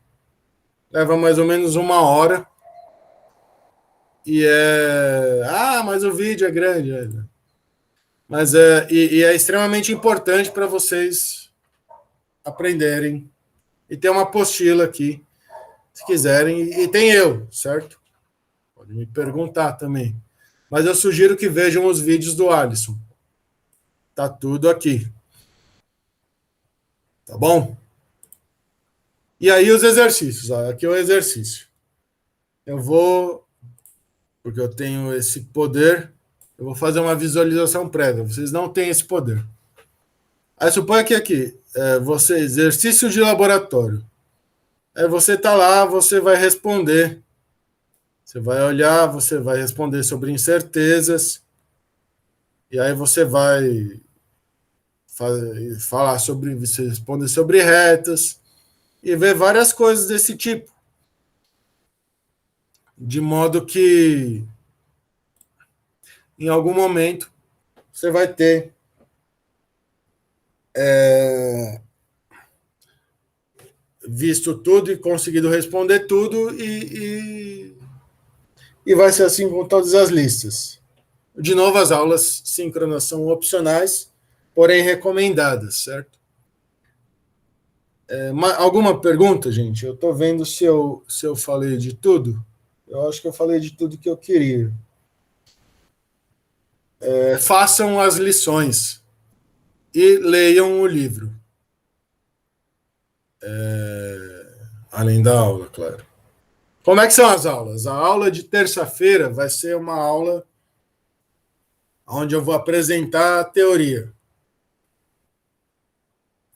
leva mais ou menos 1 hora. E mas o vídeo é grande. Mas é extremamente importante para vocês aprenderem. E tem uma apostila aqui, se quiserem. E tem eu, certo? Pode me perguntar também. Mas eu sugiro que vejam os vídeos do Alisson. Tá tudo aqui. Tá bom? E aí os exercícios. Ó, aqui é o exercício. Eu vou, porque eu tenho esse poder, eu vou fazer uma visualização prévia. Vocês não têm esse poder. Aí suponha que aqui, você, exercício de laboratório. Aí você está lá, você vai responder. Você vai olhar, você vai responder sobre incertezas. E aí você vai falar sobre, você responde sobre retas e ver várias coisas desse tipo. De modo que em algum momento você vai ter visto tudo e conseguido responder tudo e vai ser assim com todas as listas. De novo, as aulas síncronas são opcionais, porém recomendadas, certo? Alguma pergunta, gente? Eu estou vendo se eu falei de tudo. Eu acho que eu falei de tudo que eu queria. Façam as lições e leiam o livro. Além da aula, claro. Como é que são as aulas? A aula de terça-feira vai ser uma aula onde eu vou apresentar a teoria.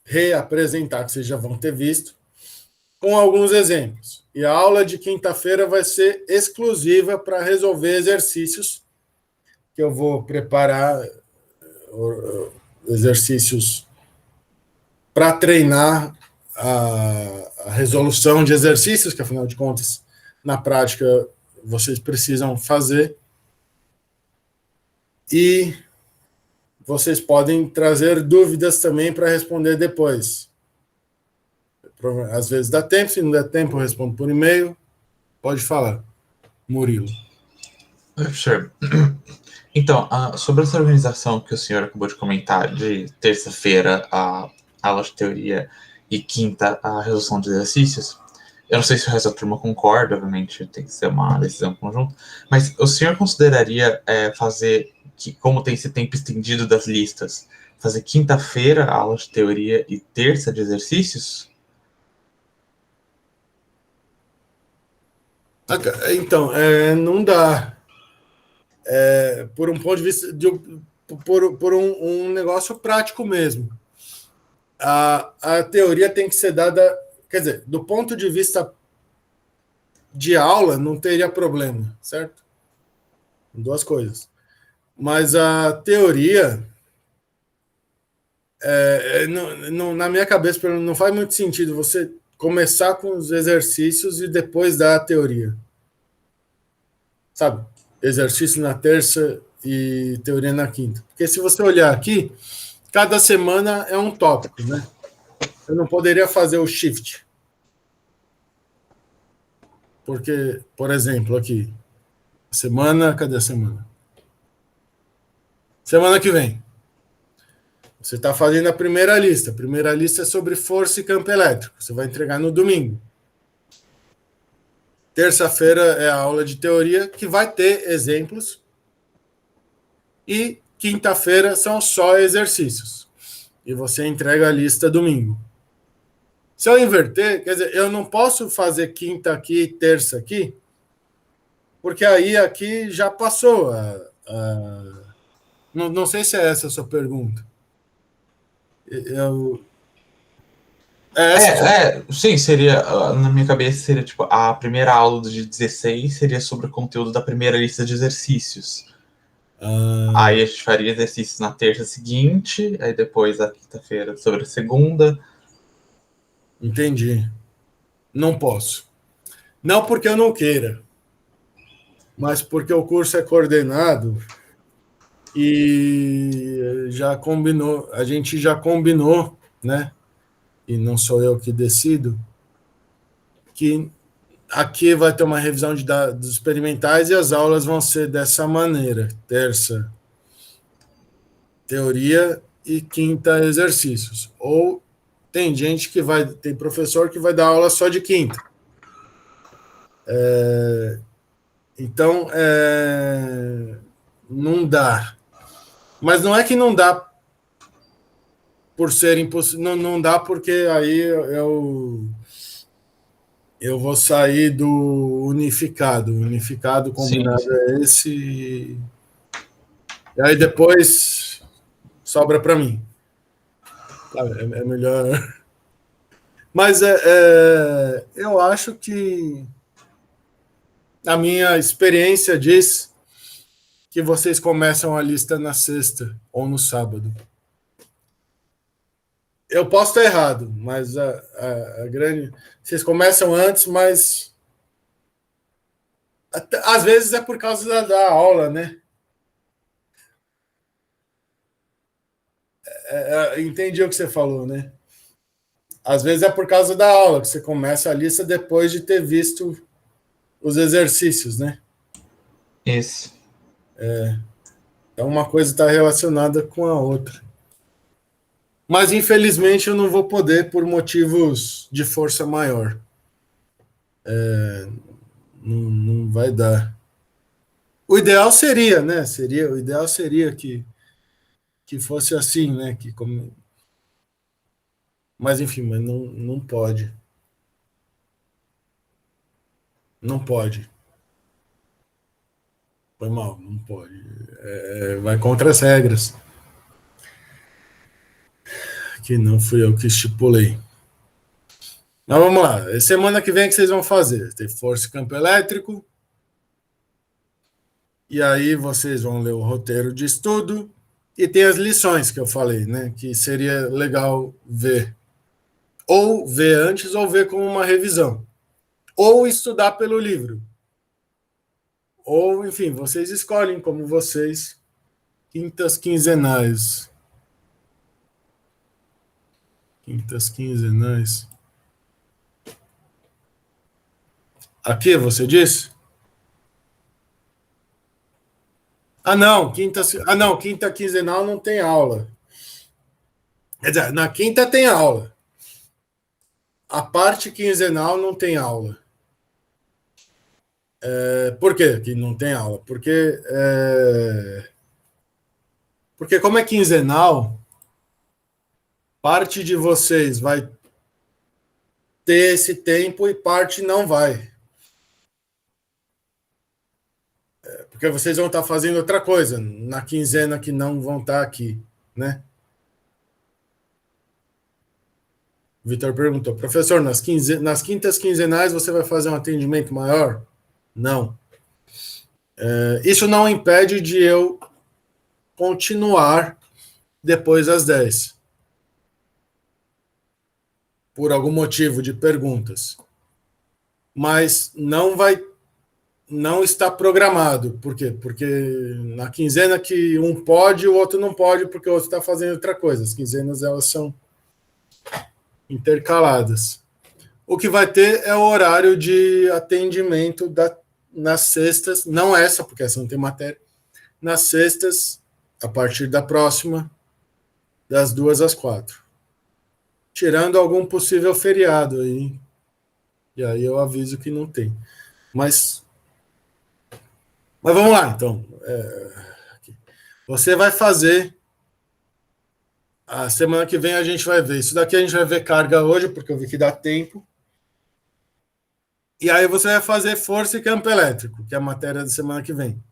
Reapresentar, que vocês já vão ter visto, com alguns exemplos. E a aula de quinta-feira vai ser exclusiva para resolver exercícios, que eu vou preparar exercícios para treinar a resolução de exercícios, que afinal de contas, na prática, vocês precisam fazer. E vocês podem trazer dúvidas também para responder depois. Às vezes dá tempo, se não der tempo, eu respondo por e-mail. Pode falar, Murilo. Oi, professor. Então, sobre essa organização que o senhor acabou de comentar, de terça-feira a aula de teoria e quinta a resolução de exercícios, eu não sei se o resto da turma concorda, obviamente tem que ser uma decisão conjunta, mas o senhor consideraria fazer, como tem esse tempo estendido das listas, fazer quinta-feira a aula de teoria e terça de exercícios? Então, não dá. Por um ponto de vista, por um negócio prático mesmo. A teoria tem que ser dada, quer dizer, do ponto de vista de aula, não teria problema, certo? Duas coisas. Mas a teoria, na minha cabeça, não faz muito sentido você começar com os exercícios e depois dar a teoria. Sabe? Exercício na terça e teoria na quinta. Porque se você olhar aqui, cada semana é um tópico, né? Eu não poderia fazer o shift. Porque, por exemplo, aqui, cadê a semana? Semana que vem. Você está fazendo a primeira lista. A primeira lista é sobre força e campo elétrico. Você vai entregar no domingo. Terça-feira é a aula de teoria, que vai ter exemplos. E quinta-feira são só exercícios. e você entrega a lista domingo. Se eu inverter, quer dizer, eu não posso fazer quinta aqui e terça aqui, porque aí aqui já passou. Não sei se é essa a sua pergunta. Sim, seria, na minha cabeça, seria tipo, a primeira aula do dia 16 seria sobre o conteúdo da primeira lista de exercícios. Aí a gente faria exercícios na terça seguinte, aí depois a quinta-feira sobre a segunda. Entendi. Não posso. Não porque eu não queira, mas porque o curso é coordenado e já combinou, a gente já combinou, né? E não sou eu que decido, que aqui vai ter uma revisão de dados experimentais e as aulas vão ser dessa maneira: terça, teoria, e quinta, exercícios. Ou tem gente que tem professor que vai dar aula só de quinta. Então, não dá. Mas não é que não dá por ser impossível, não dá porque aí eu vou sair do unificado. O unificado combinado Sim. é esse. E aí depois sobra para mim. É melhor. Mas eu acho que a minha experiência diz que vocês começam a lista na sexta ou no sábado. Eu posso estar errado, mas a grande. Vocês começam antes, mas às vezes é por causa da aula, né? Entendi o que você falou, né? Às vezes é por causa da aula que você começa a lista depois de ter visto os exercícios, né? Isso. Então uma coisa está relacionada com a outra. Mas infelizmente eu não vou poder por motivos de força maior. Não vai dar. O ideal seria, né? O ideal seria que fosse assim, né? Mas enfim, mas não pode. Não pode. Foi mal, não pode. Vai contra as regras. Que não fui eu que estipulei. Mas vamos lá. Semana que vem, o que vocês vão fazer? Tem força e campo elétrico. E aí vocês vão ler o roteiro de estudo. E tem as lições que eu falei, né? Que seria legal ver. Ou ver antes, ou ver como uma revisão. Ou estudar pelo livro. Ou, enfim, vocês escolhem como vocês. Quintas quinzenais. Quintas quinzenais. Aqui, você disse? Não, quinta quinzenal não tem aula. Quer dizer, na quinta tem aula. A parte quinzenal não tem aula. Por quê que não tem aula? Porque como é quinzenal, parte de vocês vai ter esse tempo e parte não vai. Porque vocês vão estar fazendo outra coisa na quinzena que não vão estar aqui, né? O Vitor perguntou, professor, nas quintas quinzenais você vai fazer um atendimento maior? Não. Isso não impede de eu continuar depois das 10. Por algum motivo de perguntas. Mas não está programado. Por quê? Porque na quinzena que um pode, o outro não pode, porque o outro está fazendo outra coisa. As quinzenas, elas são intercaladas. O que vai ter é o horário de atendimento nas sextas, não essa, porque essa não tem matéria, nas sextas, a partir da próxima, das 2 às 4. Tirando algum possível feriado aí. E aí eu aviso que não tem. Mas vamos lá, então. Você vai fazer A semana que vem a gente vai ver. Isso daqui a gente vai ver carga hoje, porque eu vi que dá tempo. E aí você vai fazer força e campo elétrico, que é a matéria da semana que vem.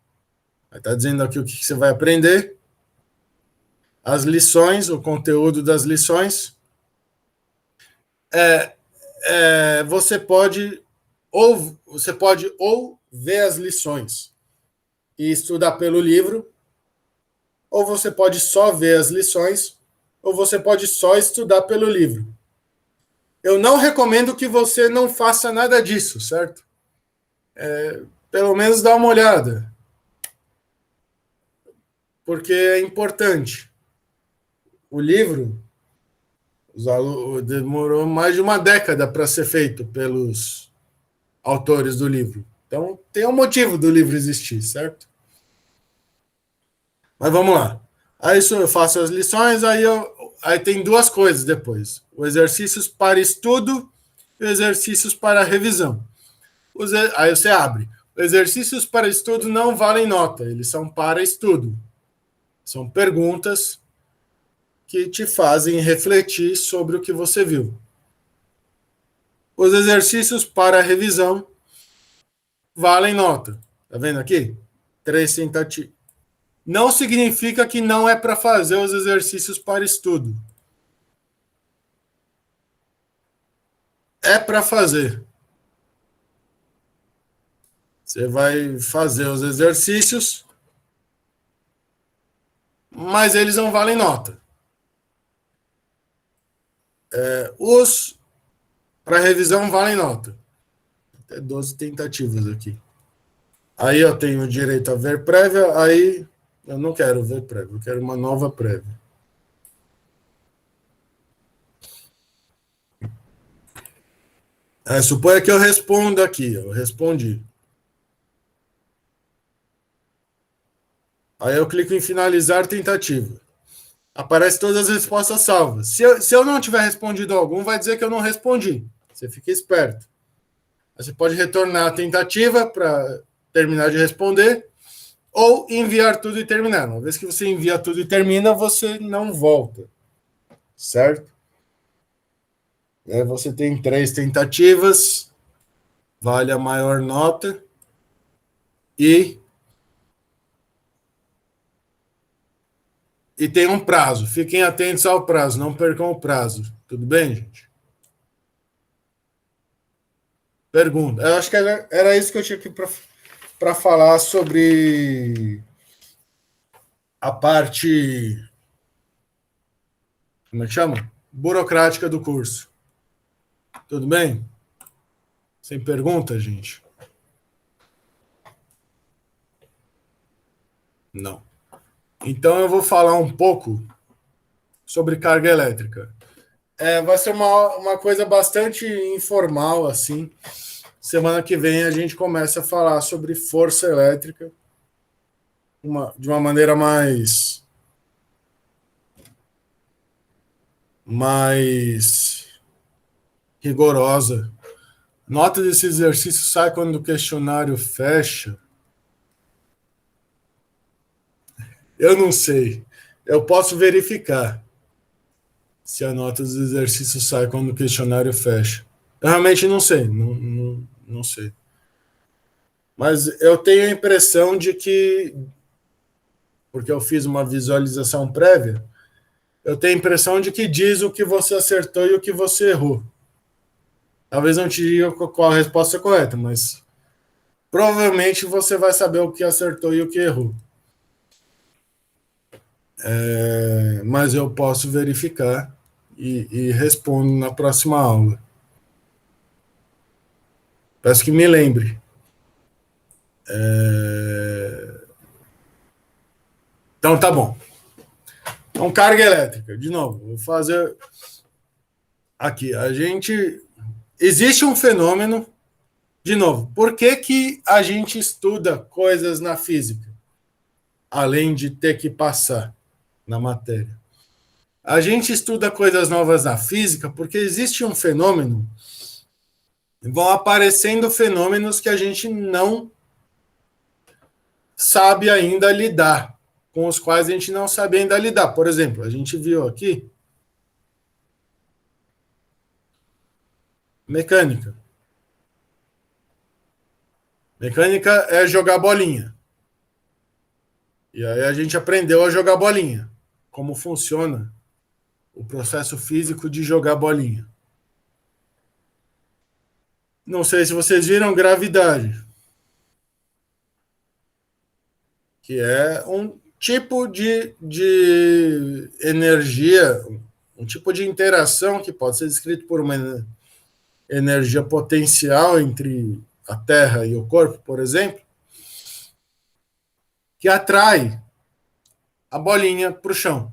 Vai estar dizendo aqui o que você vai aprender, as lições, o conteúdo das lições. Você pode ou ver as lições e estudar pelo livro, ou você pode só ver as lições, ou você pode só estudar pelo livro. Eu não recomendo que você não faça nada disso, certo? Pelo menos dá uma olhada, porque é importante. O livro demorou mais de uma década para ser feito pelos autores do livro. Então, tem um motivo do livro existir, certo? Mas vamos lá. Aí eu faço as lições, aí tem duas coisas depois. O exercícios para estudo e exercícios para revisão. Aí você abre. Os exercícios para estudo não valem nota, eles são para estudo. São perguntas que te fazem refletir sobre o que você viu. Os exercícios para revisão valem nota. Tá vendo aqui? 3 tentativas. Não significa que não é para fazer os exercícios para estudo. É para fazer. Você vai fazer os exercícios, mas eles não valem nota. Os para revisão valem nota. Até 12 tentativas aqui. Aí eu tenho direito a ver prévia, aí eu não quero ver prévia, eu quero uma nova prévia. Suponha que eu responda aqui, eu respondi. Aí eu clico em finalizar tentativa. Aparece todas as respostas salvas. Se eu não tiver respondido algum, vai dizer que eu não respondi. Você fica esperto. Você pode retornar a tentativa para terminar de responder, ou enviar tudo e terminar. Uma vez que você envia tudo e termina, você não volta. Certo? Você tem 3 tentativas, vale a maior nota, e tem um prazo. Fiquem atentos ao prazo, não percam o prazo. Tudo bem, gente? Pergunta. Eu acho que era isso que eu tinha aqui para falar sobre a parte, como é que chama? Burocrática do curso. Tudo bem? Sem pergunta, gente? Não. Então eu vou falar um pouco sobre carga elétrica. Vai ser uma coisa bastante informal, assim. Semana que vem a gente começa a falar sobre força elétrica de uma maneira mais rigorosa. Nota desse exercício sai quando o questionário fecha. Eu não sei. Eu posso verificar se a nota dos exercícios sai quando o questionário fecha. Eu realmente não sei. Não sei. Mas eu tenho a impressão de que, porque eu fiz uma visualização prévia, eu tenho a impressão de que diz o que você acertou e o que você errou. Talvez não te diga qual a resposta correta, mas provavelmente você vai saber o que acertou e o que errou. Mas eu posso verificar e respondo na próxima aula. Peço que me lembre. Então, tá bom. Então, carga elétrica. De novo, vou fazer aqui. Existe um fenômeno. De novo, por que a gente estuda coisas na física? Além de ter que passar na matéria. A gente estuda coisas novas na física porque existe um fenômeno, vão aparecendo fenômenos que a gente não sabe ainda lidar. com os quais a gente não sabe ainda lidar. Por exemplo, a gente viu aqui mecânica. Mecânica é jogar bolinha. E aí a gente aprendeu a jogar bolinha. Como funciona o processo físico de jogar bolinha. Não sei se vocês viram gravidade, que é um tipo de energia, um tipo de interação que pode ser descrito por uma energia potencial entre a Terra e o corpo, por exemplo, que atrai a bolinha para o chão.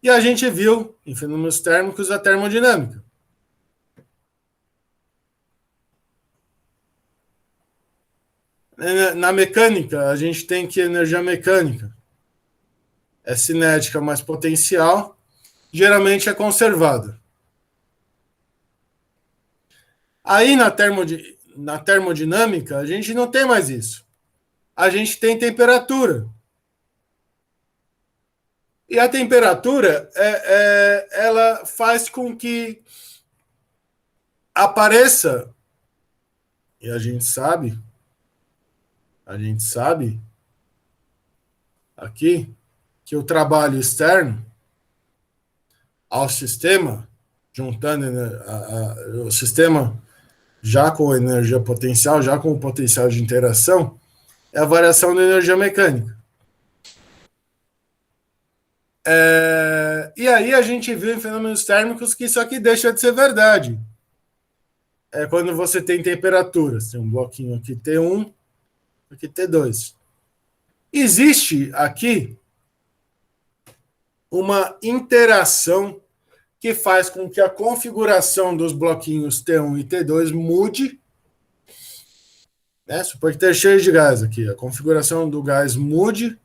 E a gente viu, em fenômenos térmicos, a termodinâmica. Na mecânica, a gente tem que energia mecânica é cinética mais potencial, geralmente é conservada. Aí na termodinâmica, a gente não tem mais isso. A gente tem temperatura. E a temperatura, ela faz com que apareça, e a gente sabe aqui, que o trabalho externo ao sistema, juntando o sistema já com energia potencial, já com o potencial de interação, é a variação da energia mecânica. E aí a gente viu em fenômenos térmicos que isso aqui deixa de ser verdade. É quando você tem temperaturas. Tem um bloquinho aqui T1, aqui T2. Existe aqui uma interação que faz com que a configuração dos bloquinhos T1 e T2 mude. Né? Supor que esteja cheio de gás aqui. A configuração do gás mude.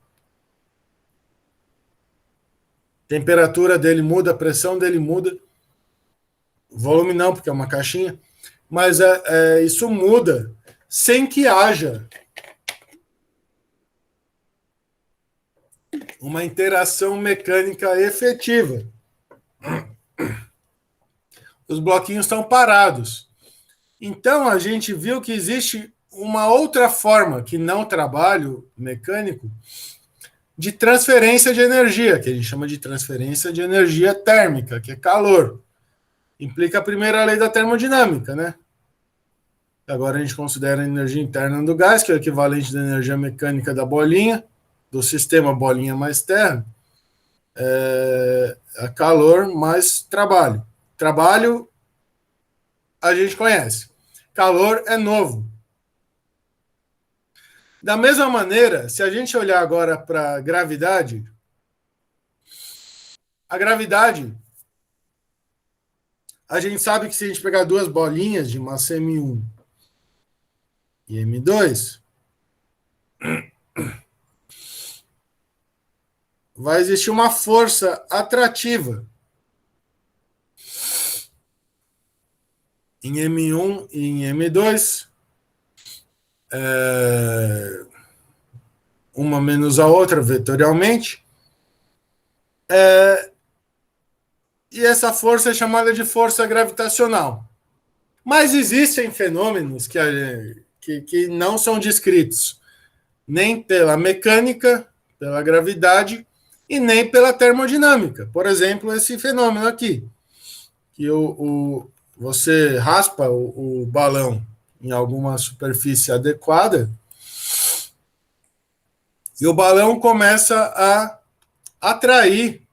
A temperatura dele muda, a pressão dele muda. O volume não, porque é uma caixinha. Mas isso muda sem que haja uma interação mecânica efetiva. Os bloquinhos estão parados. Então, a gente viu que existe uma outra forma, que não trabalho mecânico, de transferência de energia, que a gente chama de transferência de energia térmica, que é calor. Implica a primeira lei da termodinâmica, né? Agora a gente considera a energia interna do gás, que é o equivalente da energia mecânica da bolinha, do sistema bolinha mais terra, a calor mais trabalho. Trabalho a gente conhece. Calor é novo. Da mesma maneira, se a gente olhar agora para a gravidade, a gente sabe que se a gente pegar duas bolinhas de massa M1 e M2, vai existir uma força atrativa em M1 e em M2, uma menos a outra vetorialmente, e essa força é chamada de força gravitacional. Mas existem fenômenos que não são descritos nem pela mecânica, pela gravidade, e nem pela termodinâmica. Por exemplo, esse fenômeno aqui, que você raspa o balão em alguma superfície adequada e o balão começa a atrair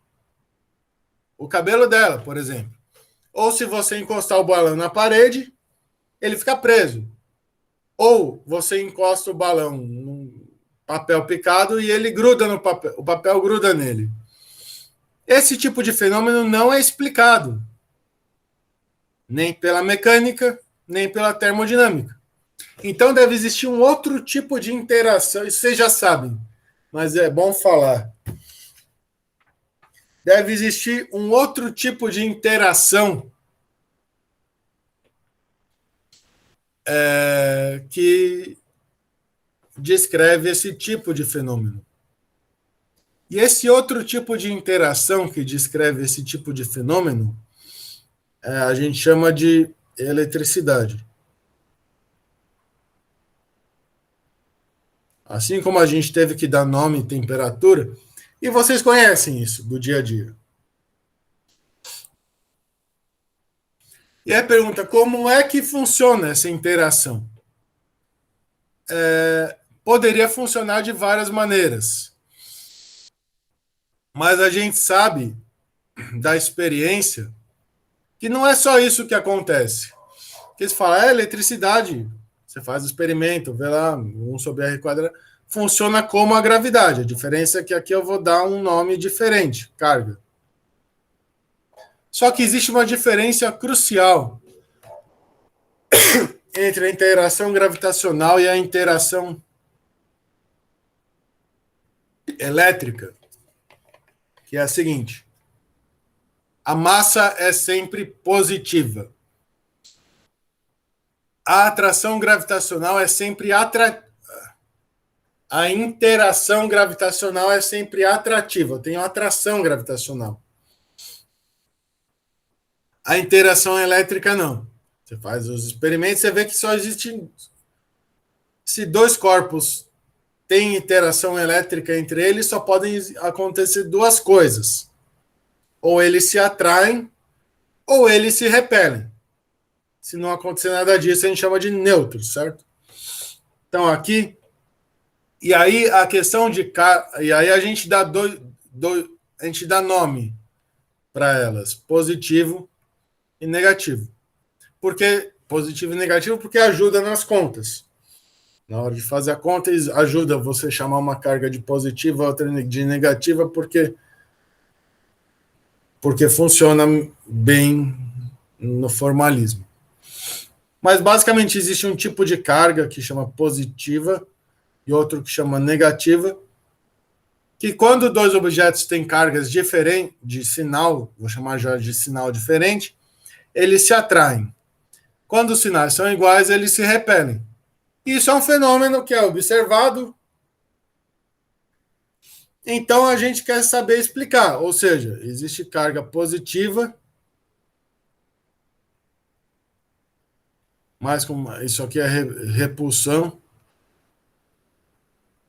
o cabelo dela, por exemplo. Ou se você encostar o balão na parede, ele fica preso. Ou você encosta o balão num papel picado e ele gruda no papel, o papel gruda nele. Esse tipo de fenômeno não é explicado nem pela mecânica, nem pela termodinâmica. Então deve existir um outro tipo de interação, isso vocês já sabem, mas é bom falar. Deve existir um outro tipo de interação que descreve esse tipo de fenômeno. E esse outro tipo de interação que descreve esse tipo de fenômeno, a gente chama de eletricidade. Assim como a gente teve que dar nome e temperatura, e vocês conhecem isso do dia a dia. E aí a pergunta, como é que funciona essa interação? Poderia funcionar de várias maneiras. Mas a gente sabe da experiência que não é só isso que acontece. Porque você fala, eletricidade, você faz o experimento, vê lá, 1 sobre R quadrado, funciona como a gravidade. A diferença é que aqui eu vou dar um nome diferente, carga. Só que existe uma diferença crucial entre a interação gravitacional e a interação elétrica, que é a seguinte: a massa é sempre positiva. A atração gravitacional é sempre A interação gravitacional é sempre atrativa. Eu tenho atração gravitacional. A interação elétrica, não. Você faz os experimentos, você vê que só existe... Se dois corpos têm interação elétrica entre eles, só podem acontecer duas coisas. Ou eles se atraem, ou eles se repelem. Se não acontecer nada disso, a gente chama de neutro, certo? Então, aqui... E aí, a questão de... E aí, a gente dá a gente dá nome para elas. Positivo e negativo. Porque positivo e negativo porque ajuda nas contas. Na hora de fazer a conta, ajuda você chamar uma carga de positiva, outra de negativa, porque funciona bem no formalismo. Mas, basicamente, existe um tipo de carga que chama positiva e outro que chama negativa, que quando dois objetos têm cargas diferentes, de sinal, vou chamar já de sinal diferente, eles se atraem. Quando os sinais são iguais, eles se repelem. Isso é um fenômeno que é observado. Então, a gente quer saber explicar. Ou seja, existe carga positiva, mais com isso aqui é repulsão,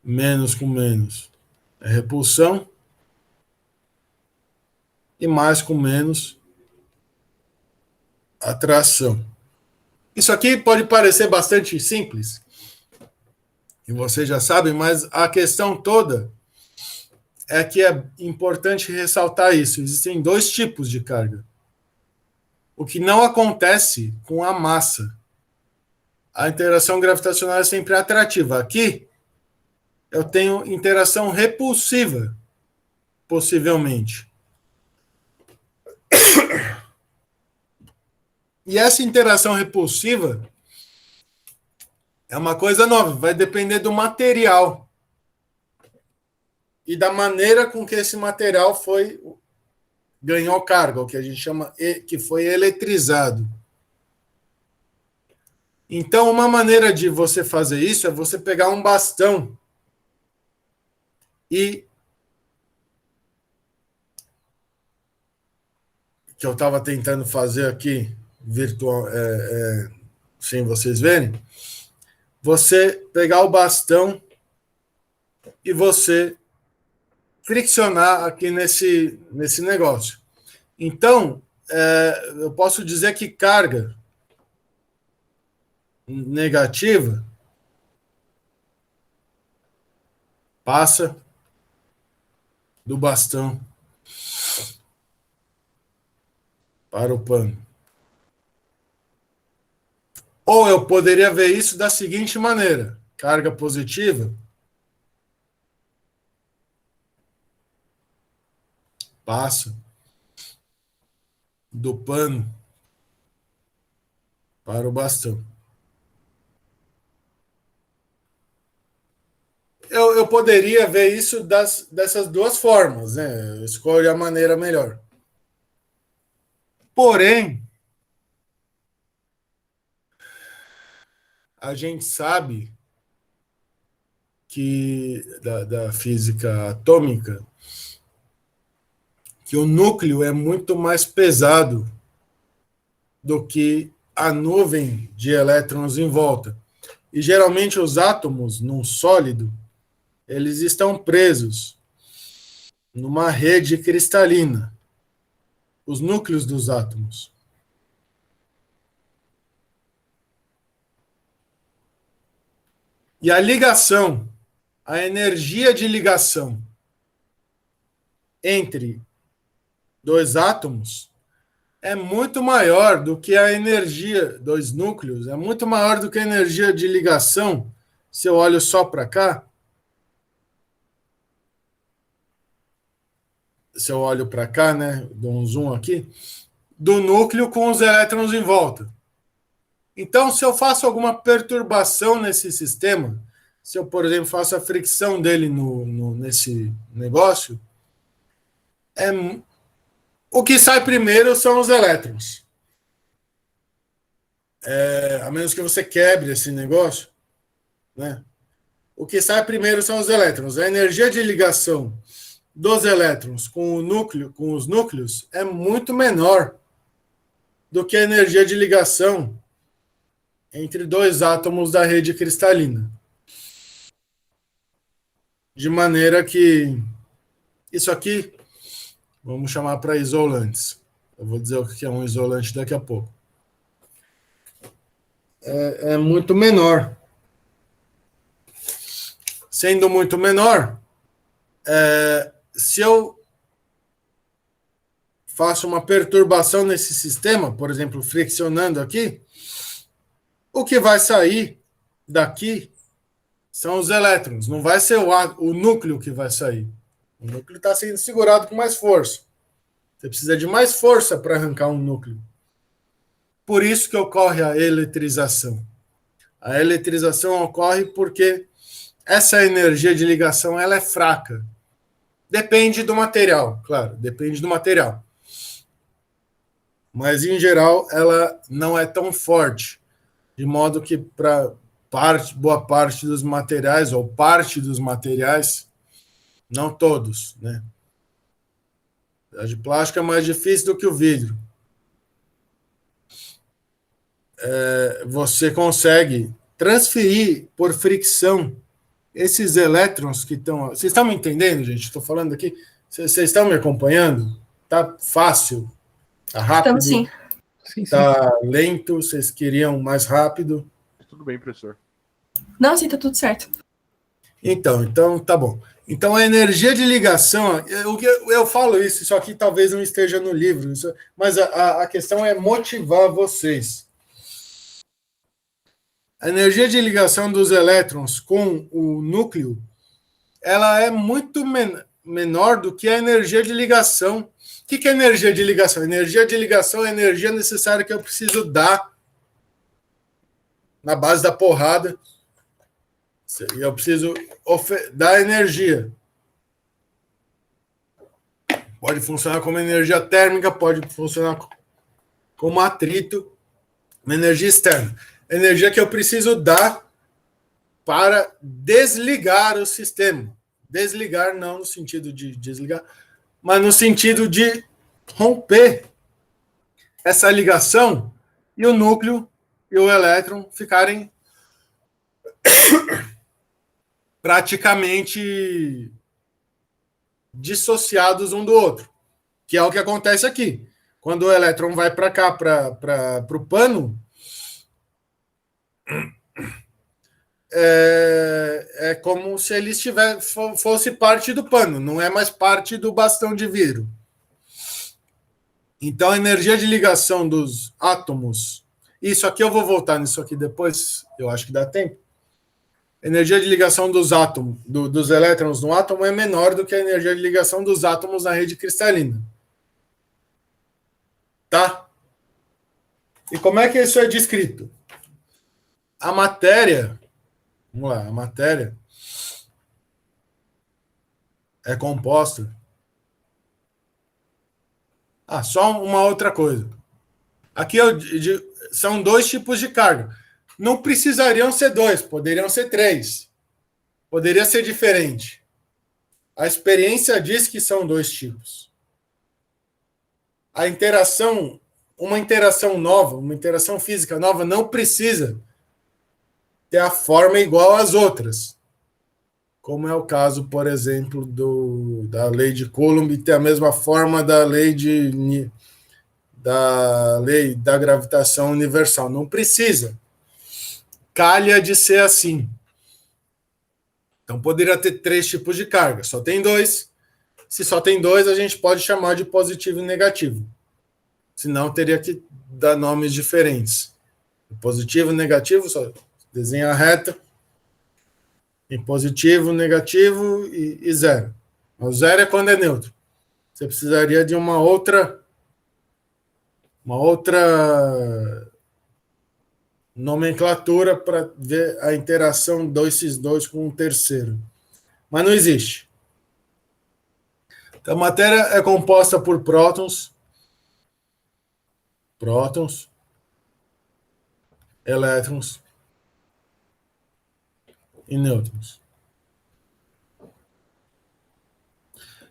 menos com menos é repulsão, e mais com menos atração. Isso aqui pode parecer bastante simples, e vocês já sabem, mas a questão toda é que é importante ressaltar isso. Existem dois tipos de carga. O que não acontece com a massa. A interação gravitacional é sempre atrativa. Aqui, eu tenho interação repulsiva, possivelmente. E essa interação repulsiva é uma coisa nova, vai depender do material e da maneira com que esse material ganhou carga, o que a gente chama que foi eletrizado. Então, uma maneira de você fazer isso é você pegar um bastão e que eu estava tentando fazer aqui virtual, sem vocês verem, você pegar o bastão e você friccionar aqui nesse negócio. Então, eu posso dizer que carga negativa passa do bastão para o pano. Ou eu poderia ver isso da seguinte maneira: carga positiva passa do pano para o bastão. Eu poderia ver isso dessas duas formas, né? Eu escolho a maneira melhor. Porém, a gente sabe da física atômica, que o núcleo é muito mais pesado do que a nuvem de elétrons em volta. E geralmente os átomos num sólido, eles estão presos numa rede cristalina, os núcleos dos átomos. E a ligação, a energia de ligação entre dois átomos é muito maior do que a energia, dois núcleos, é muito maior do que a energia de ligação, se eu olho só para cá, se eu olho para cá, né, dou um zoom aqui, do núcleo com os elétrons em volta. Então, se eu faço alguma perturbação nesse sistema, se eu, por exemplo, faço a fricção dele nesse negócio, o que sai primeiro são os elétrons. A menos que você quebre esse negócio, né? O que sai primeiro são os elétrons. A energia de ligação dos elétrons com o núcleo, com os núcleos, é muito menor do que a energia de ligação entre dois átomos da rede cristalina. De maneira que isso aqui, vamos chamar para isolantes. Eu vou dizer o que é um isolante daqui a pouco. É muito menor. Sendo muito menor, se eu faço uma perturbação nesse sistema, por exemplo, friccionando aqui, o que vai sair daqui são os elétrons, não vai ser o núcleo que vai sair. O núcleo está sendo segurado com mais força. Você precisa de mais força para arrancar um núcleo. Por isso que ocorre a eletrização. A eletrização ocorre porque essa energia de ligação ela é fraca. Depende do material, claro, depende do material. Mas, em geral, ela não é tão forte, de modo que para boa parte dos materiais, ou parte dos materiais, não todos, né? A de plástico é mais difícil do que o vidro. Você consegue transferir por fricção esses elétrons que estão... Vocês estão me entendendo, gente? Estou falando aqui. Vocês estão me acompanhando? Tá fácil? Tá rápido? Estamos sim. Sim, sim. Tá lento? Vocês queriam mais rápido? Tudo bem, professor. Não, sim, tá tudo certo. Então tá bom. Então a energia de ligação, eu falo isso aqui talvez não esteja no livro, mas a questão é motivar vocês. A energia de ligação dos elétrons com o núcleo, ela é muito menor do que a energia de ligação. O que é energia de ligação? Energia de ligação é a energia necessária que eu preciso dar na base da porrada. Eu preciso dar energia. Pode funcionar como energia térmica, pode funcionar como atrito, uma energia externa. Energia que eu preciso dar para desligar o sistema. Desligar não no sentido de desligar, mas no sentido de romper essa ligação e o núcleo e o elétron ficarem praticamente dissociados um do outro, que é o que acontece aqui. Quando o elétron vai para cá, para o pano, é como se ele fosse parte do pano, não é mais parte do bastão de vidro. Então, a energia de ligação dos átomos, isso aqui eu vou voltar nisso aqui depois, eu acho que dá tempo. A energia de ligação dos átomos, dos elétrons no átomo é menor do que a energia de ligação dos átomos na rede cristalina. Tá? E como é que isso é descrito? A matéria, vamos lá, a matéria é composta. Só uma outra coisa. Aqui são dois tipos de carga. Não precisariam ser dois, poderiam ser três. Poderia ser diferente. A experiência diz que são 2 tipos. A interação, uma interação nova, uma interação física nova, não precisa ter a forma igual às outras. Como é o caso, por exemplo, da lei de Coulomb, ter a mesma forma da lei da gravitação universal. Não precisa. Calha de ser assim. Então, poderia ter 3 tipos de carga. Só tem 2. Se só tem 2, a gente pode chamar de positivo e negativo. Senão, teria que dar nomes diferentes. Positivo e negativo, só desenha a reta. Em positivo, negativo e zero. O zero é quando é neutro. Você precisaria de uma outra nomenclatura para ver a interação desses 2 com um terceiro. Mas não existe. Então, a matéria é composta por prótons, elétrons e nêutrons.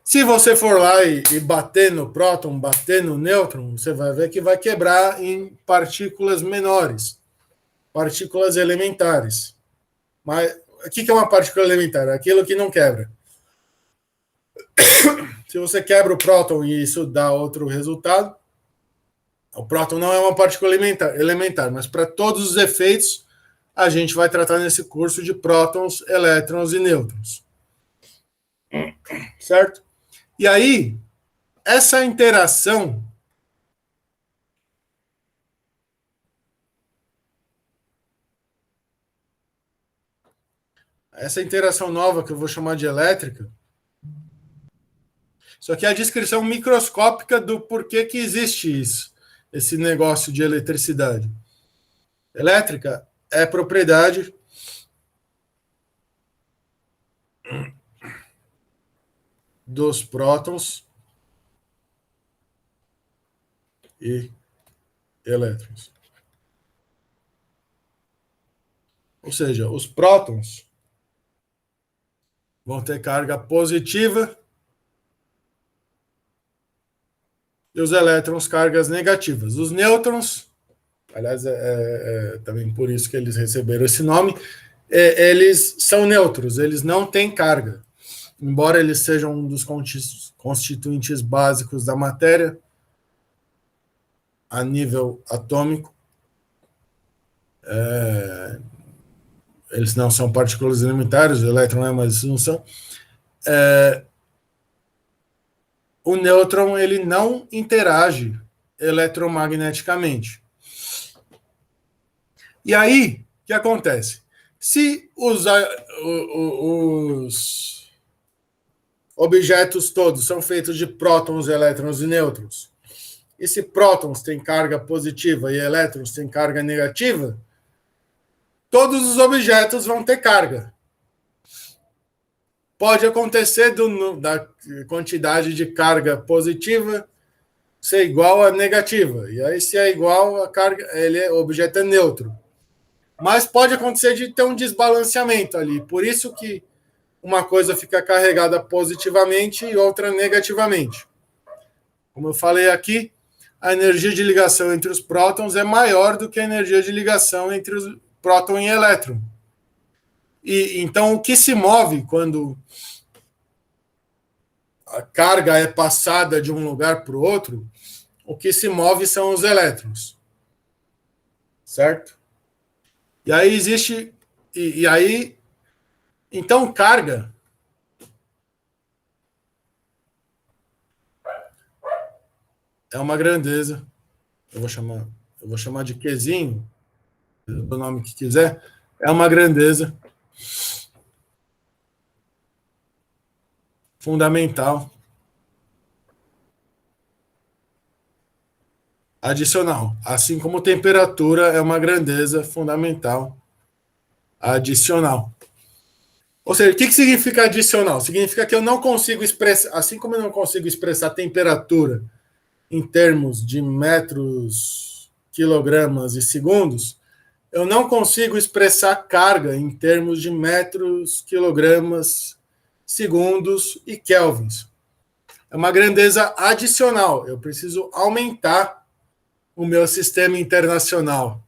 Se você for lá e bater no próton, bater no nêutron, você vai ver que vai quebrar em partículas menores, partículas elementares. Mas o que é uma partícula elementar? Aquilo que não quebra. Se você quebra o próton e isso dá outro resultado, o próton não é uma partícula elementar, mas para todos os efeitos, a gente vai tratar nesse curso de prótons, elétrons e nêutrons. Certo? E aí, essa interação nova, que eu vou chamar de elétrica, isso aqui é a descrição microscópica do porquê que existe isso, esse negócio de eletricidade. Elétrica é propriedade dos prótons e elétrons. Ou seja, os prótons vão ter carga positiva e os elétrons cargas negativas. Os nêutrons, aliás, também por isso que eles receberam esse nome, eles são neutros, eles não têm carga. Embora eles sejam um dos constituintes básicos da matéria, a nível atômico, eles não são partículas elementares, o elétron é, mas não são. O nêutron ele não interage eletromagneticamente. E aí, o que acontece? Se os objetos todos são feitos de prótons, elétrons e nêutrons, e se prótons têm carga positiva e elétrons têm carga negativa, todos os objetos vão ter carga. Pode acontecer da quantidade de carga positiva ser igual a negativa. E aí, se é igual, a carga, o objeto é neutro. Mas pode acontecer de ter um desbalanceamento ali. Por isso que uma coisa fica carregada positivamente e outra negativamente. Como eu falei aqui, a energia de ligação entre os prótons é maior do que a energia de ligação entre os próton e elétron. E então, o que se move quando a carga é passada de um lugar para o outro, o que se move são os elétrons. Certo? E aí existe... E aí... Então, carga é uma grandeza. Eu vou chamar de Qzinho, do nome que quiser. É uma grandeza fundamental adicional. Assim como temperatura é uma grandeza fundamental adicional. Ou seja, o que significa adicional? Significa que eu não consigo expressar, assim como eu não consigo expressar temperatura em termos de metros, quilogramas e segundos, eu não consigo expressar carga em termos de metros, quilogramas, segundos e kelvins. É uma grandeza adicional. Eu preciso aumentar o meu sistema internacional.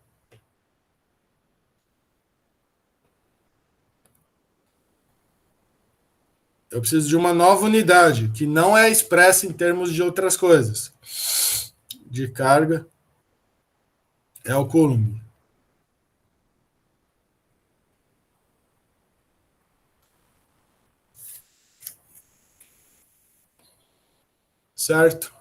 Eu preciso de uma nova unidade, que não é expressa em termos de outras coisas. De carga é o Coulomb. Certo?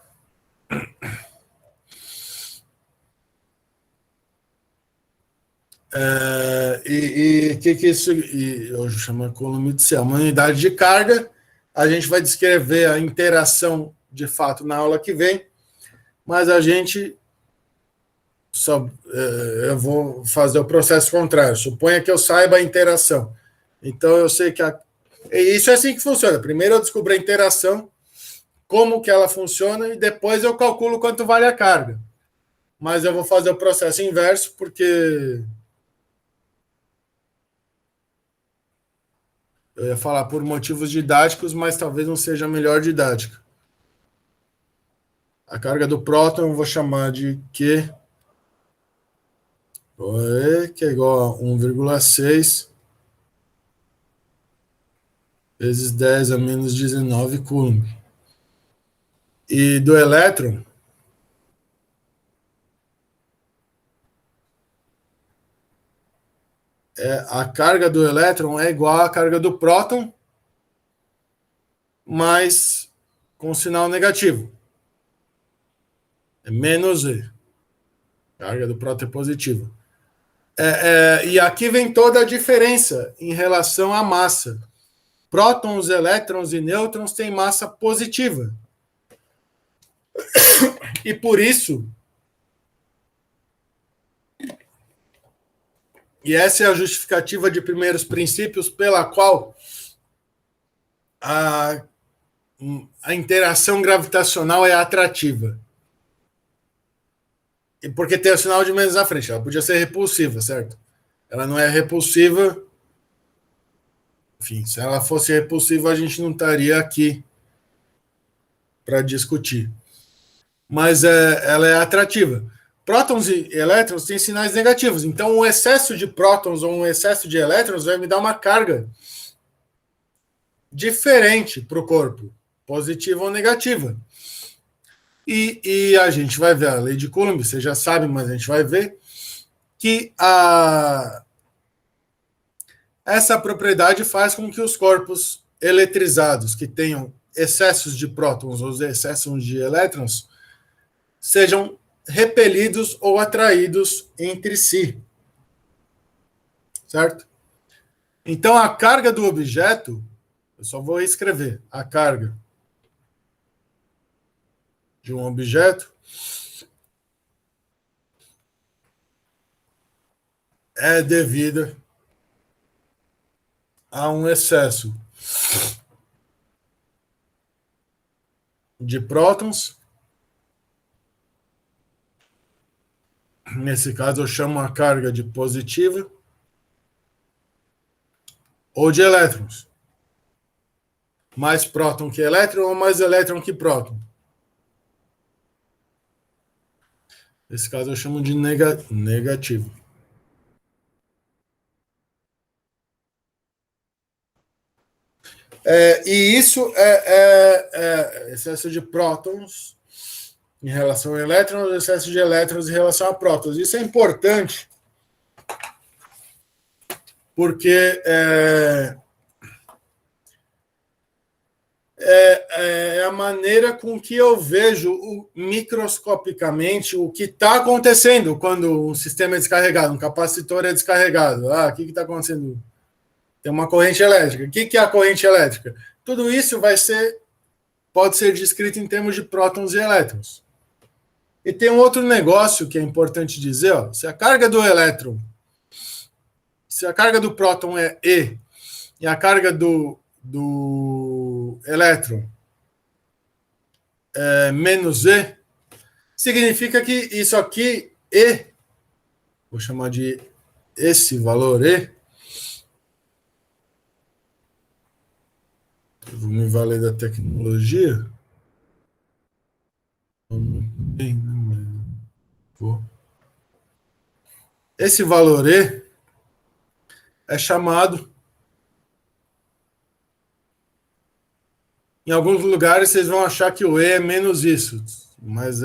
E que isso? Eu chamo Coulomb de ser uma unidade de carga. A gente vai descrever a interação de fato na aula que vem, mas a gente eu vou fazer o processo contrário. Suponha que eu saiba a interação. Então eu sei que isso é assim que funciona. Primeiro eu descubro a interação, como que ela funciona, e depois eu calculo quanto vale a carga. Mas eu vou fazer o processo inverso, porque eu ia falar por motivos didáticos, mas talvez não seja a melhor didática. A carga do próton eu vou chamar de Q, que é igual a 1,6 vezes 10 a menos 19 Coulomb. E do elétron, a carga do elétron é igual à carga do próton, mas com sinal negativo. É menos E. A carga do próton é positiva. E aqui vem toda a diferença em relação à massa. Prótons, elétrons e nêutrons têm massa positiva. E por isso, e essa é a justificativa de primeiros princípios pela qual a interação gravitacional é atrativa. E porque tem o sinal de menos à frente. Ela podia ser repulsiva, certo? Ela não é repulsiva. Enfim, se ela fosse repulsiva, a gente não estaria aqui para discutir. Mas ela é atrativa. Prótons e elétrons têm sinais negativos. Então, um excesso de prótons ou um excesso de elétrons vai me dar uma carga diferente para o corpo, positiva ou negativa. E a gente vai ver a lei de Coulomb, você já sabe, mas a gente vai ver que essa propriedade faz com que os corpos eletrizados que tenham excessos de prótons ou excessos de elétrons sejam repelidos ou atraídos entre si. Certo? Então, a carga do objeto, eu só vou escrever a carga de um objeto é devida a um excesso de prótons. Nesse caso, eu chamo a carga de positiva, ou de elétrons. Mais próton que elétron ou mais elétron que próton. Nesse caso, eu chamo de negativo. E isso é excesso de prótons em relação a elétrons, excesso de elétrons em relação a prótons. Isso é importante porque é a maneira com que eu vejo microscopicamente o que está acontecendo quando um sistema é descarregado, um capacitor é descarregado. O que está acontecendo? Tem uma corrente elétrica. O que é a corrente elétrica? Tudo isso pode ser descrito em termos de prótons e elétrons. E tem um outro negócio que é importante dizer, se a carga do elétron, se a carga do próton é E e a carga do elétron é menos E, significa que isso aqui, E, vou chamar de esse valor E, eu vou me valer da tecnologia. Bem, vou. Esse valor E é chamado, em alguns lugares vocês vão achar que o E é menos isso, mas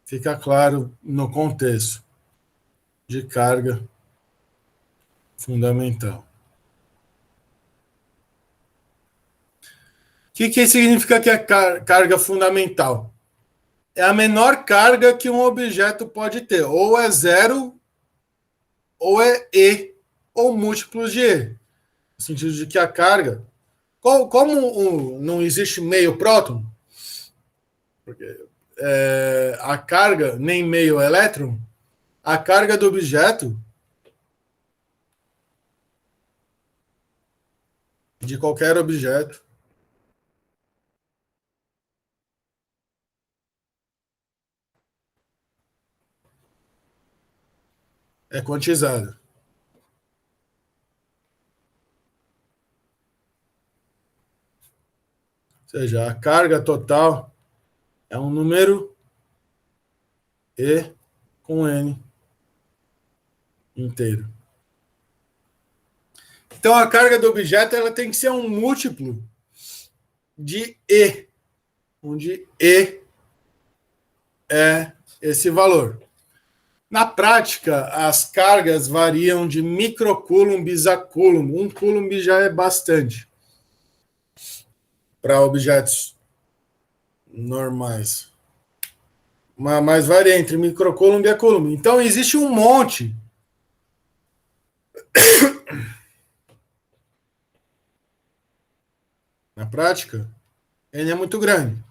fica claro no contexto de carga fundamental. O que significa que é carga fundamental? É a menor carga que um objeto pode ter. Ou é zero, ou é E, ou múltiplos de E. No sentido de que a carga... Como não existe meio próton, porque a carga nem meio elétron, a carga do objeto, de qualquer objeto, é quantizada. Ou seja, a carga total é um número E com N inteiro. Então, a carga do objeto ela tem que ser um múltiplo de E, onde E é esse valor. Na prática, as cargas variam de microcoulombs a coulomb. Um coulomb já é bastante para objetos normais. Mas varia entre microcoulomb e coulomb. Então, existe um monte na prática, N é muito grande.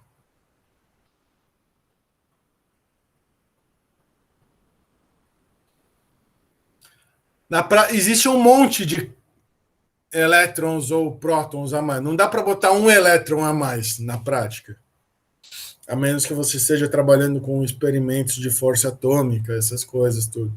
Existe um monte de elétrons ou prótons a mais. Não dá para botar um elétron a mais na prática. A menos que você esteja trabalhando com experimentos de força atômica, essas coisas tudo.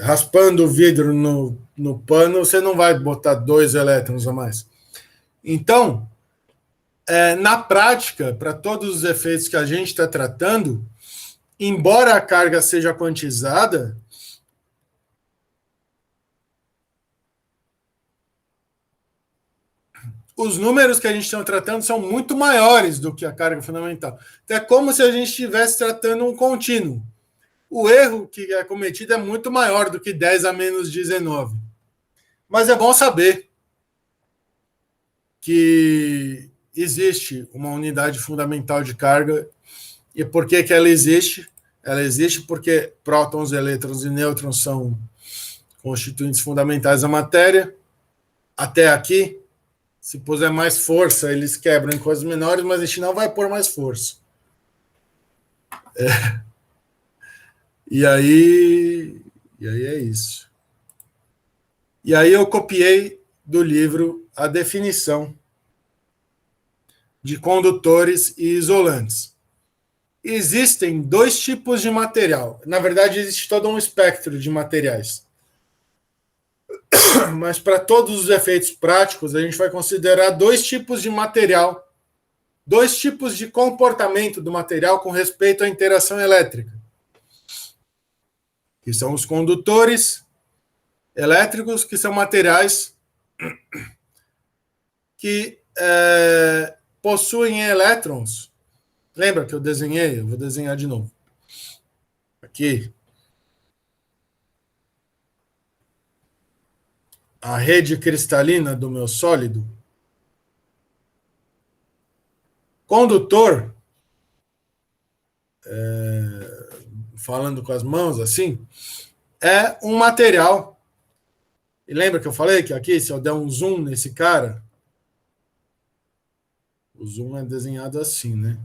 Raspando o vidro no pano, você não vai botar 2 elétrons a mais. Então, na prática, para todos os efeitos que a gente está tratando, embora a carga seja quantizada, os números que a gente está tratando são muito maiores do que a carga fundamental. Então, é como se a gente estivesse tratando um contínuo. O erro que é cometido é muito maior do que 10 a menos 19. Mas é bom saber que existe uma unidade fundamental de carga. E por que ela existe? Ela existe porque prótons, elétrons e nêutrons são constituintes fundamentais da matéria. Até aqui, se puser mais força, eles quebram em coisas menores, mas a gente não vai pôr mais força. E aí é isso. E aí eu copiei do livro a definição de condutores e isolantes. Existem 2 tipos de material. Na verdade, existe todo um espectro de materiais. Mas para todos os efeitos práticos, a gente vai considerar 2 tipos de material, 2 tipos de comportamento do material com respeito à interação elétrica, que são os condutores elétricos, que são materiais que possuem elétrons. Lembra que eu desenhei? Eu vou desenhar de novo. Aqui. A rede cristalina do meu sólido. Condutor, falando com as mãos assim, é um material. E lembra que eu falei que aqui, se eu der um zoom nesse cara, o zoom é desenhado assim, né?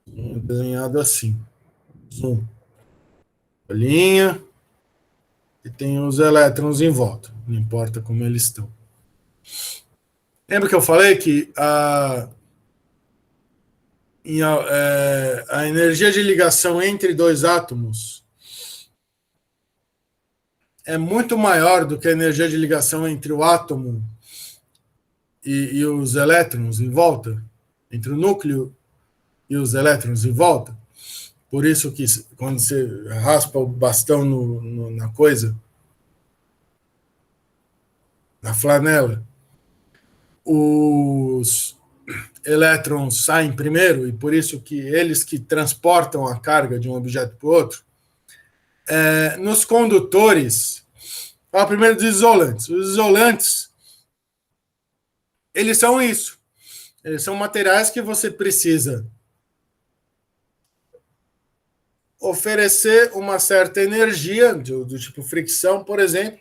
Desenhado assim. Zoom. Linha. E tem os elétrons em volta. Não importa como eles estão. Lembra que eu falei que a energia de ligação entre dois átomos é muito maior do que a energia de ligação entre o átomo e os elétrons em volta, entre o núcleo e os elétrons em volta. Por isso que quando você raspa o bastão na coisa, na flanela, os elétrons saem primeiro, e por isso que eles que transportam a carga de um objeto para o outro. Nos condutores, fala primeiro dos isolantes. Os isolantes, eles são isso. Eles são materiais que você precisa oferecer uma certa energia, do tipo fricção, por exemplo,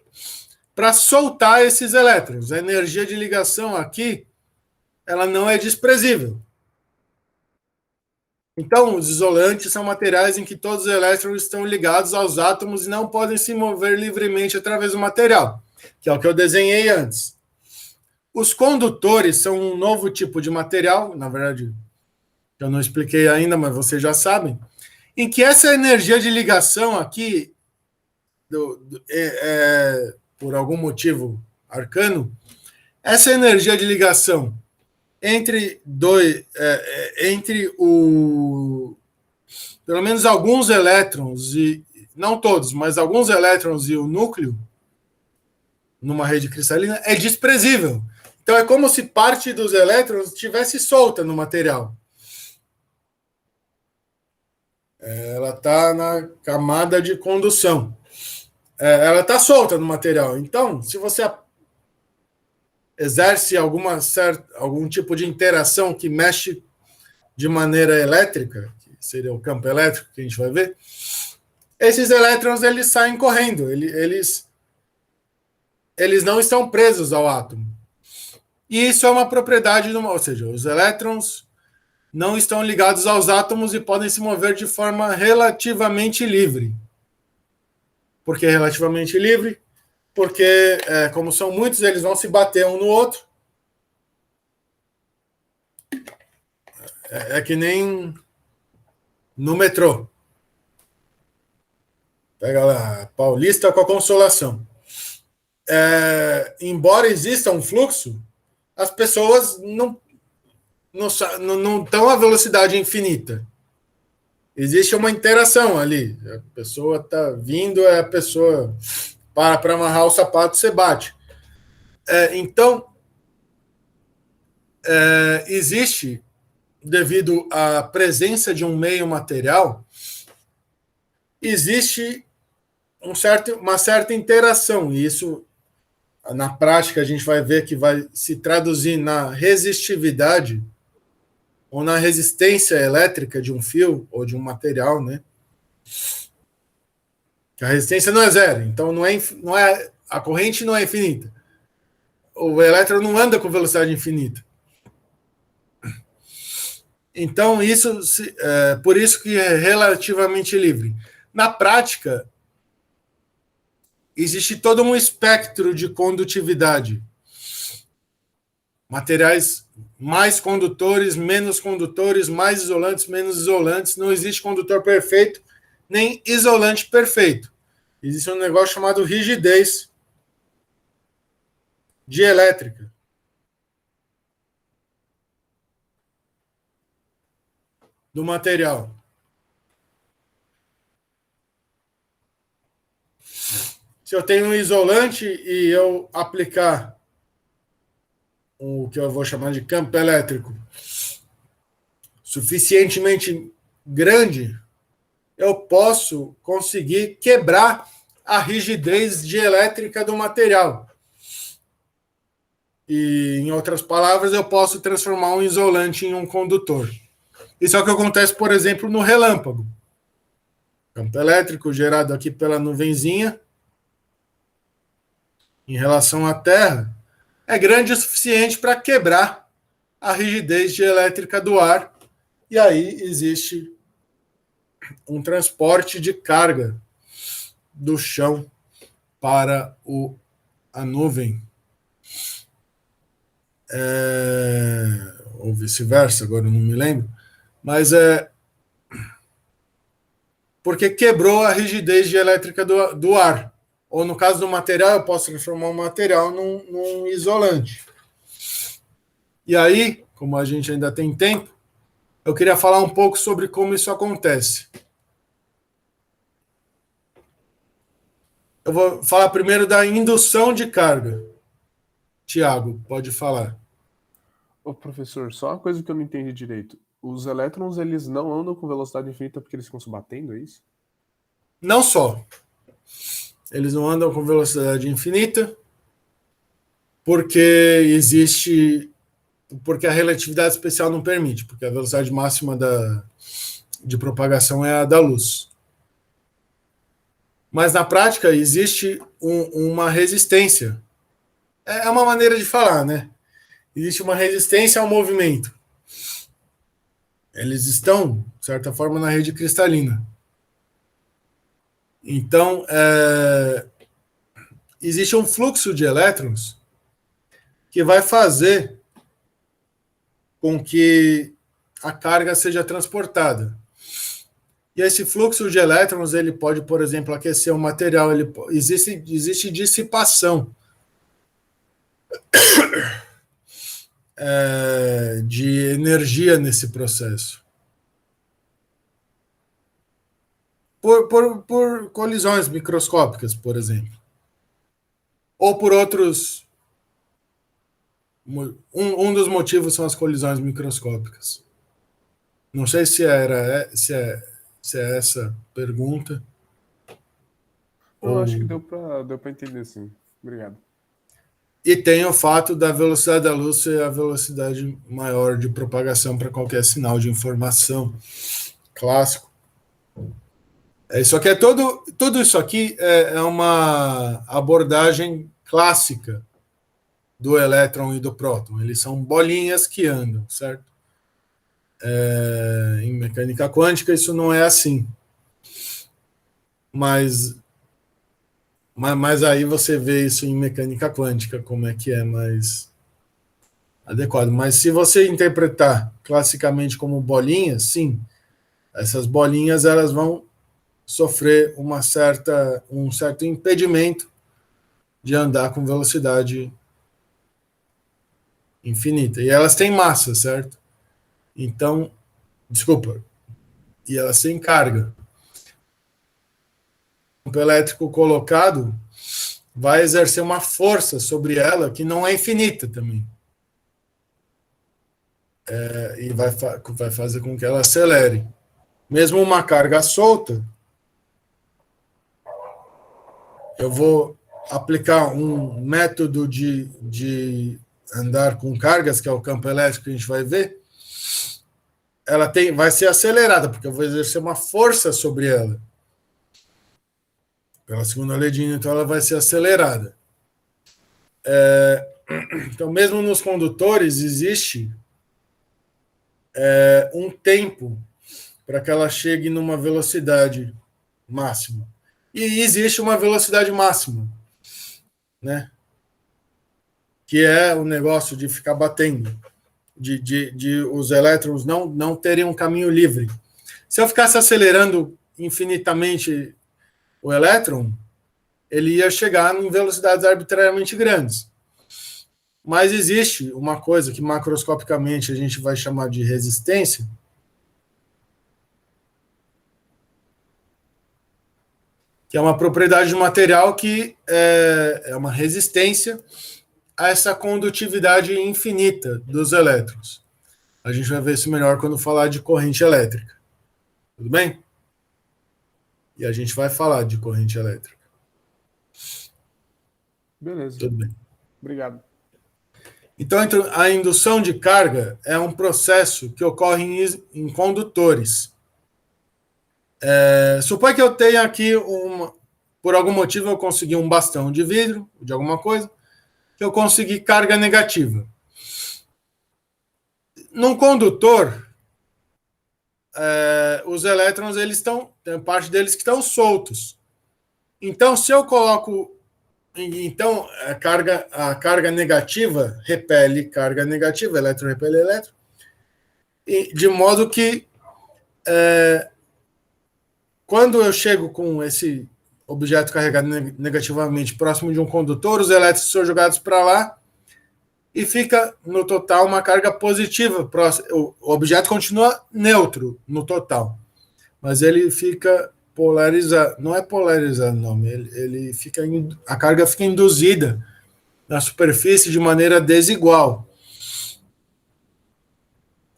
para soltar esses elétrons. A energia de ligação aqui, ela não é desprezível. Então, os isolantes são materiais em que todos os elétrons estão ligados aos átomos e não podem se mover livremente através do material, que é o que eu desenhei antes. Os condutores são um novo tipo de material, na verdade, eu não expliquei ainda, mas vocês já sabem, em que essa energia de ligação aqui, por algum motivo arcano, essa energia de ligação entre pelo menos alguns elétrons, e não todos, mas alguns elétrons e o núcleo, numa rede cristalina, é desprezível. Então é como se parte dos elétrons estivesse solta no material. Ela está na camada de condução. Ela está solta no material. Então, se você exerce algum tipo de interação que mexe de maneira elétrica, que seria o campo elétrico que a gente vai ver, esses elétrons eles saem correndo, eles não estão presos ao átomo. E isso é uma propriedade, ou seja, os elétrons não estão ligados aos átomos e podem se mover de forma relativamente livre. Por que relativamente livre? Porque, como são muitos, eles vão se bater um no outro. É que nem no metrô. Pega lá, Paulista com a Consolação. Embora exista um fluxo, as pessoas não estão a velocidade infinita. Existe uma interação ali. A pessoa está vindo, a pessoa para amarrar o sapato, você bate. Então, existe, devido à presença de um meio material, existe uma certa interação. E isso, na prática, a gente vai ver que vai se traduzir na resistividade ou na resistência elétrica de um fio ou de um material, né? A resistência não é zero, então a corrente não é infinita. O elétron não anda com velocidade infinita. Então, por isso que é relativamente livre. Na prática, existe todo um espectro de condutividade. Materiais mais condutores, menos condutores, mais isolantes, menos isolantes. Não existe condutor perfeito, nem isolante perfeito. Existe um negócio chamado rigidez dielétrica. Do material. Se eu tenho um isolante e eu aplicar o que eu vou chamar de campo elétrico suficientemente grande, eu posso conseguir quebrar a rigidez dielétrica do material. E, em outras palavras, eu posso transformar um isolante em um condutor. Isso é o que acontece, por exemplo, no relâmpago. Campo elétrico gerado aqui pela nuvenzinha em relação à Terra é grande o suficiente para quebrar a rigidez dielétrica do ar, e aí existe um transporte de carga do chão para a nuvem. ou vice-versa, agora eu não me lembro, mas porque quebrou a rigidez dielétrica do ar. Ou no caso do material, eu posso transformar o material num isolante. E aí, como a gente ainda tem tempo, eu queria falar um pouco sobre como isso acontece. Eu vou falar primeiro da indução de carga. Tiago, pode falar. Ô, professor, só uma coisa que eu não entendi direito. Os elétrons, eles não andam com velocidade infinita porque eles ficam se batendo, é isso? Não só. Eles não andam com velocidade infinita, porque a relatividade especial não permite, porque a velocidade máxima de propagação é a da luz. Mas na prática existe uma resistência. É uma maneira de falar, né? Existe uma resistência ao movimento. Eles estão, de certa forma, na rede cristalina. Então, existe um fluxo de elétrons que vai fazer com que a carga seja transportada. E esse fluxo de elétrons, ele pode, por exemplo, aquecer o material. Existe dissipação de energia nesse processo. Por colisões microscópicas, por exemplo. Ou por outros... Um dos motivos são as colisões microscópicas. Não sei se é essa pergunta. Eu acho que deu para entender, sim. Obrigado. E tem o fato da velocidade da luz ser a velocidade maior de propagação para qualquer sinal de informação clássico. Isso aqui tudo isso aqui é uma abordagem clássica do elétron e do próton. Eles são bolinhas que andam, certo? Em mecânica quântica isso não é assim. Mas aí você vê isso em mecânica quântica, como é que é mais adequado. Mas se você interpretar classicamente como bolinhas, sim, essas bolinhas elas vão sofrer um certo impedimento de andar com velocidade infinita. E elas têm massa, certo? Então, desculpa, e elas têm carga. O campo elétrico colocado vai exercer uma força sobre ela que não é infinita também. E vai fazer com que ela acelere. Mesmo uma carga solta, eu vou aplicar um método de andar com cargas, que é o campo elétrico que a gente vai ver, ela vai ser acelerada, porque eu vou exercer uma força sobre ela. Pela segunda lei de Newton, ela vai ser acelerada. Então, mesmo nos condutores, existe um tempo para que ela chegue numa velocidade máxima. E existe uma velocidade máxima, né? Que é o negócio de ficar batendo, de os elétrons não terem um caminho livre. Se eu ficasse acelerando infinitamente o elétron, ele ia chegar em velocidades arbitrariamente grandes. Mas existe uma coisa que macroscopicamente a gente vai chamar de resistência, que é uma propriedade do material que é uma resistência a essa condutividade infinita dos elétrons. A gente vai ver isso melhor quando falar de corrente elétrica. Tudo bem? E a gente vai falar de corrente elétrica. Beleza. Tudo bem. Obrigado. Então, a indução de carga é um processo que ocorre em condutores. Suponha que eu tenha aqui por algum motivo eu consegui um bastão de vidro, de alguma coisa, que eu consegui carga negativa. Num condutor, os elétrons, tem parte deles que estão soltos. Então, se eu coloco Então, a carga negativa repele carga negativa, elétron repele elétron, e de modo que quando eu chego com esse objeto carregado negativamente próximo de um condutor, os elétrons são jogados para lá e fica, no total, uma carga positiva. O objeto continua neutro no total, mas ele fica polarizado. Não é polarizado, não. Ele fica, a carga fica induzida na superfície de maneira desigual.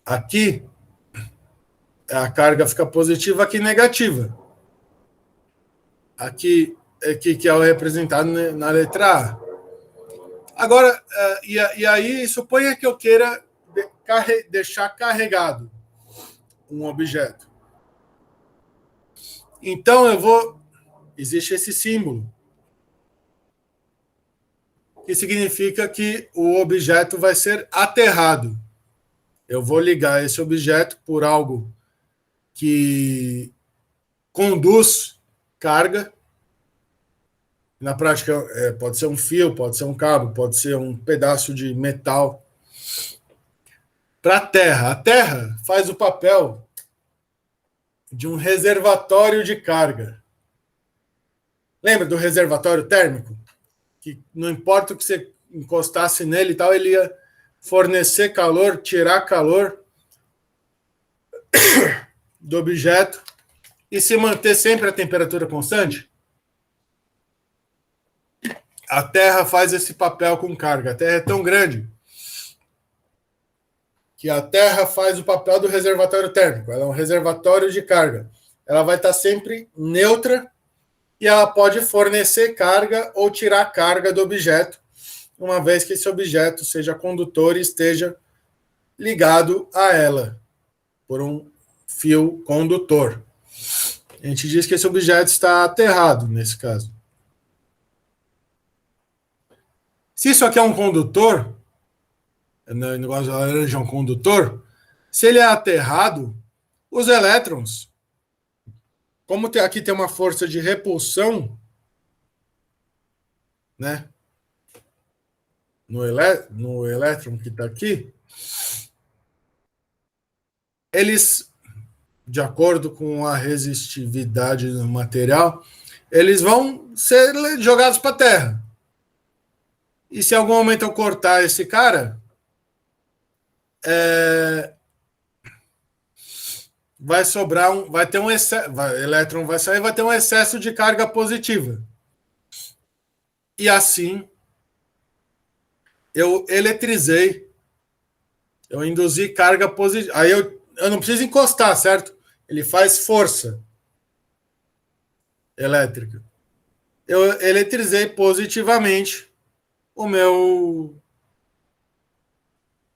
Aqui, a carga fica positiva, aqui negativa. Aqui que é o representado na letra A. Agora, e aí, suponha que eu queira deixar carregado um objeto. Então, existe esse símbolo, que significa que o objeto vai ser aterrado. Eu vou ligar esse objeto por algo que conduz carga. Na prática, pode ser um fio, pode ser um cabo, pode ser um pedaço de metal. Para a Terra. A Terra faz o papel de um reservatório de carga. Lembra do reservatório térmico? Que não importa o que você encostasse nele e tal, ele ia fornecer calor, tirar calor do objeto e se manter sempre a temperatura constante. A Terra faz esse papel com carga. A Terra é tão grande que a Terra faz o papel do reservatório térmico. Ela é um reservatório de carga. Ela vai estar sempre neutra e ela pode fornecer carga ou tirar carga do objeto, uma vez que esse objeto seja condutor e esteja ligado a ela por um fio condutor. A gente diz que esse objeto está aterrado, nesse caso. Se isso aqui é um condutor, o negócio da laranja é um condutor, se ele é aterrado, os elétrons, como aqui tem uma força de repulsão, né, no elétron que está aqui, eles, de acordo com a resistividade do material, eles vão ser jogados para a Terra. E se em algum momento eu cortar esse cara, vai sobrar vai ter um excesso, o elétron vai sair, vai ter um excesso de carga positiva. E assim, eu eletrizei, eu induzi carga positiva. Aí eu não preciso encostar, certo? Ele faz força elétrica. Eu eletrizei positivamente o meu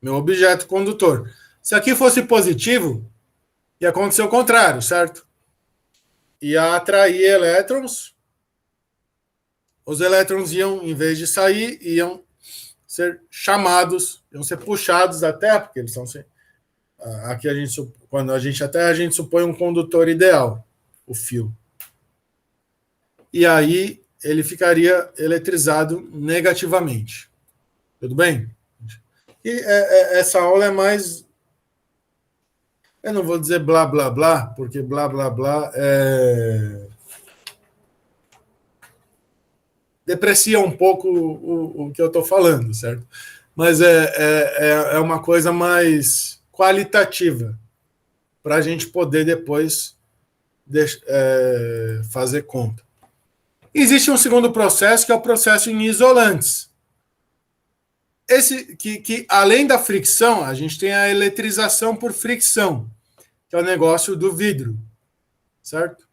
objeto condutor. Se aqui fosse positivo, ia acontecer o contrário, certo? Ia atrair elétrons. Os elétrons iam, em vez de sair, iam ser chamados, iam ser puxados da Terra, porque eles são... Aqui quando a gente aterra, a gente supõe um condutor ideal, o fio. E aí ele ficaria eletrizado negativamente. Tudo bem? E essa aula é mais... Eu não vou dizer blá, blá, blá, porque blá, blá, blá deprecia um pouco o que eu estou falando, certo? Mas é uma coisa mais qualitativa, para a gente poder depois fazer conta. Existe um segundo processo, que é o processo em isolantes. Esse que além da fricção, a gente tem a eletrização por fricção, que é o negócio do vidro, certo?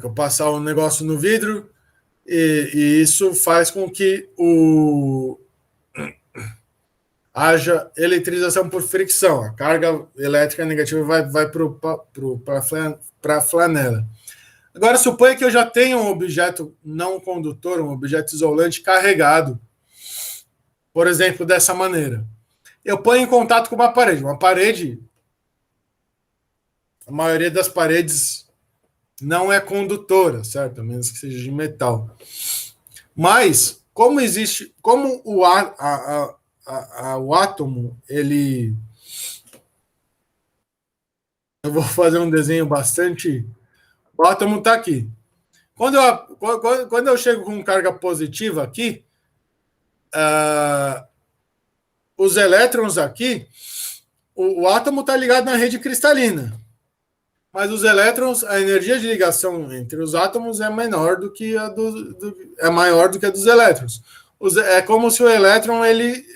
Que eu passar um negócio no vidro e isso faz com que haja eletrização por fricção. A carga elétrica negativa vai para a flanela. Agora, suponha que eu já tenho um objeto não condutor, um objeto isolante carregado, por exemplo, dessa maneira. Eu ponho em contato com uma parede. Uma parede, a maioria das paredes não é condutora, certo? A menos que seja de metal. Mas, como existe, como o átomo, ele... Eu vou fazer um desenho bastante... O átomo está aqui. Quando eu chego com carga positiva aqui, os elétrons aqui, o átomo está ligado na rede cristalina. Mas os elétrons, a energia de ligação entre os átomos é menor do que é maior do que a dos elétrons. É como se o elétron ele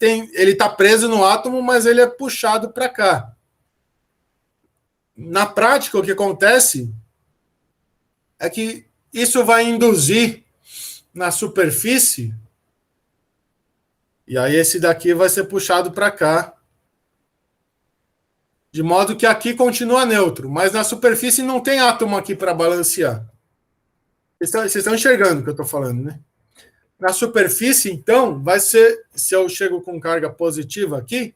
está preso no átomo, mas ele é puxado para cá. Na prática, o que acontece é que isso vai induzir na superfície, e aí esse daqui vai ser puxado para cá, de modo que aqui continua neutro, mas na superfície não tem átomo aqui para balancear. Vocês estão enxergando o que eu estou falando, né? Na superfície, então, vai ser, se eu chego com carga positiva aqui,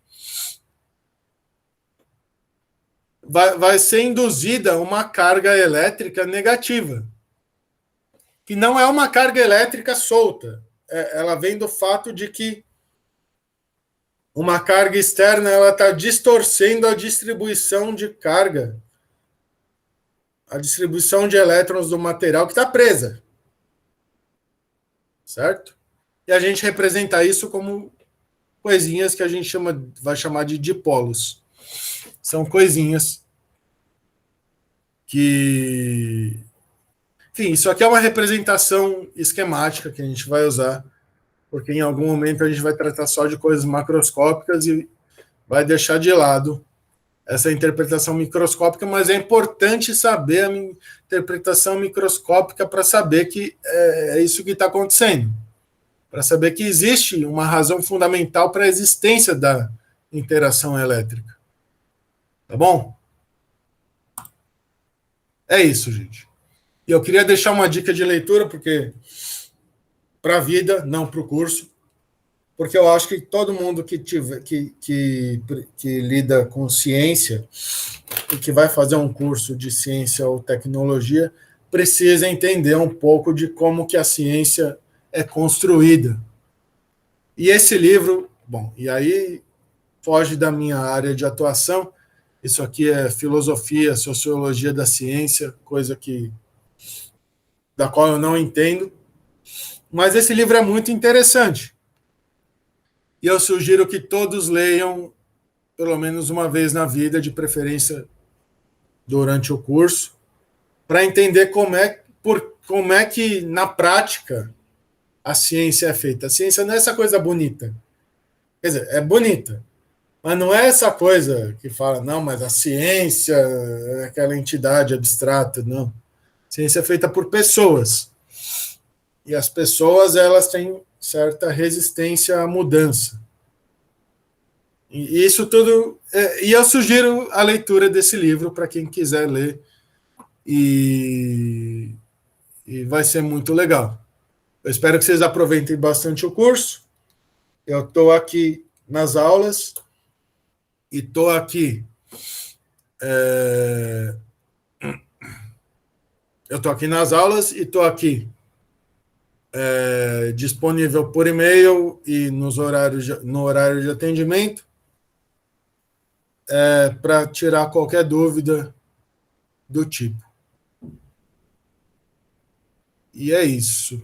vai ser induzida uma carga elétrica negativa, que não é uma carga elétrica solta. Ela vem do fato de que uma carga externa ela está distorcendo a distribuição de carga, a distribuição de elétrons do material que está presa. Certo? E a gente representa isso como coisinhas que a gente vai chamar de dipolos. São coisinhas que... Enfim, isso aqui é uma representação esquemática que a gente vai usar, porque em algum momento a gente vai tratar só de coisas macroscópicas e vai deixar de lado essa interpretação microscópica, mas é importante saber a interpretação microscópica para saber que é isso que está acontecendo, para saber que existe uma razão fundamental para a existência da interação elétrica. Tá bom? É isso, gente. E eu queria deixar uma dica de leitura, porque para a vida, não para o curso, porque eu acho que todo mundo que lida com ciência e que vai fazer um curso de ciência ou tecnologia precisa entender um pouco de como que a ciência é construída. E esse livro, bom, e aí foge da minha área de atuação, isso aqui é filosofia, sociologia da ciência, coisa da qual eu não entendo, mas esse livro é muito interessante. E eu sugiro que todos leiam pelo menos uma vez na vida, de preferência durante o curso, para entender como é que, na prática, a ciência é feita. A ciência não é essa coisa bonita. Quer dizer, é bonita, mas não é essa coisa que fala, não, mas a ciência é aquela entidade abstrata, não. A ciência é feita por pessoas. E as pessoas, elas têm certa resistência à mudança. E isso tudo... E eu sugiro a leitura desse livro para quem quiser ler. E vai ser muito legal. Eu espero que vocês aproveitem bastante o curso. Eu estou aqui nas aulas e estou aqui... Eu estou aqui nas aulas e estou aqui disponível por e-mail e no horário de atendimento para tirar qualquer dúvida do tipo. E é isso.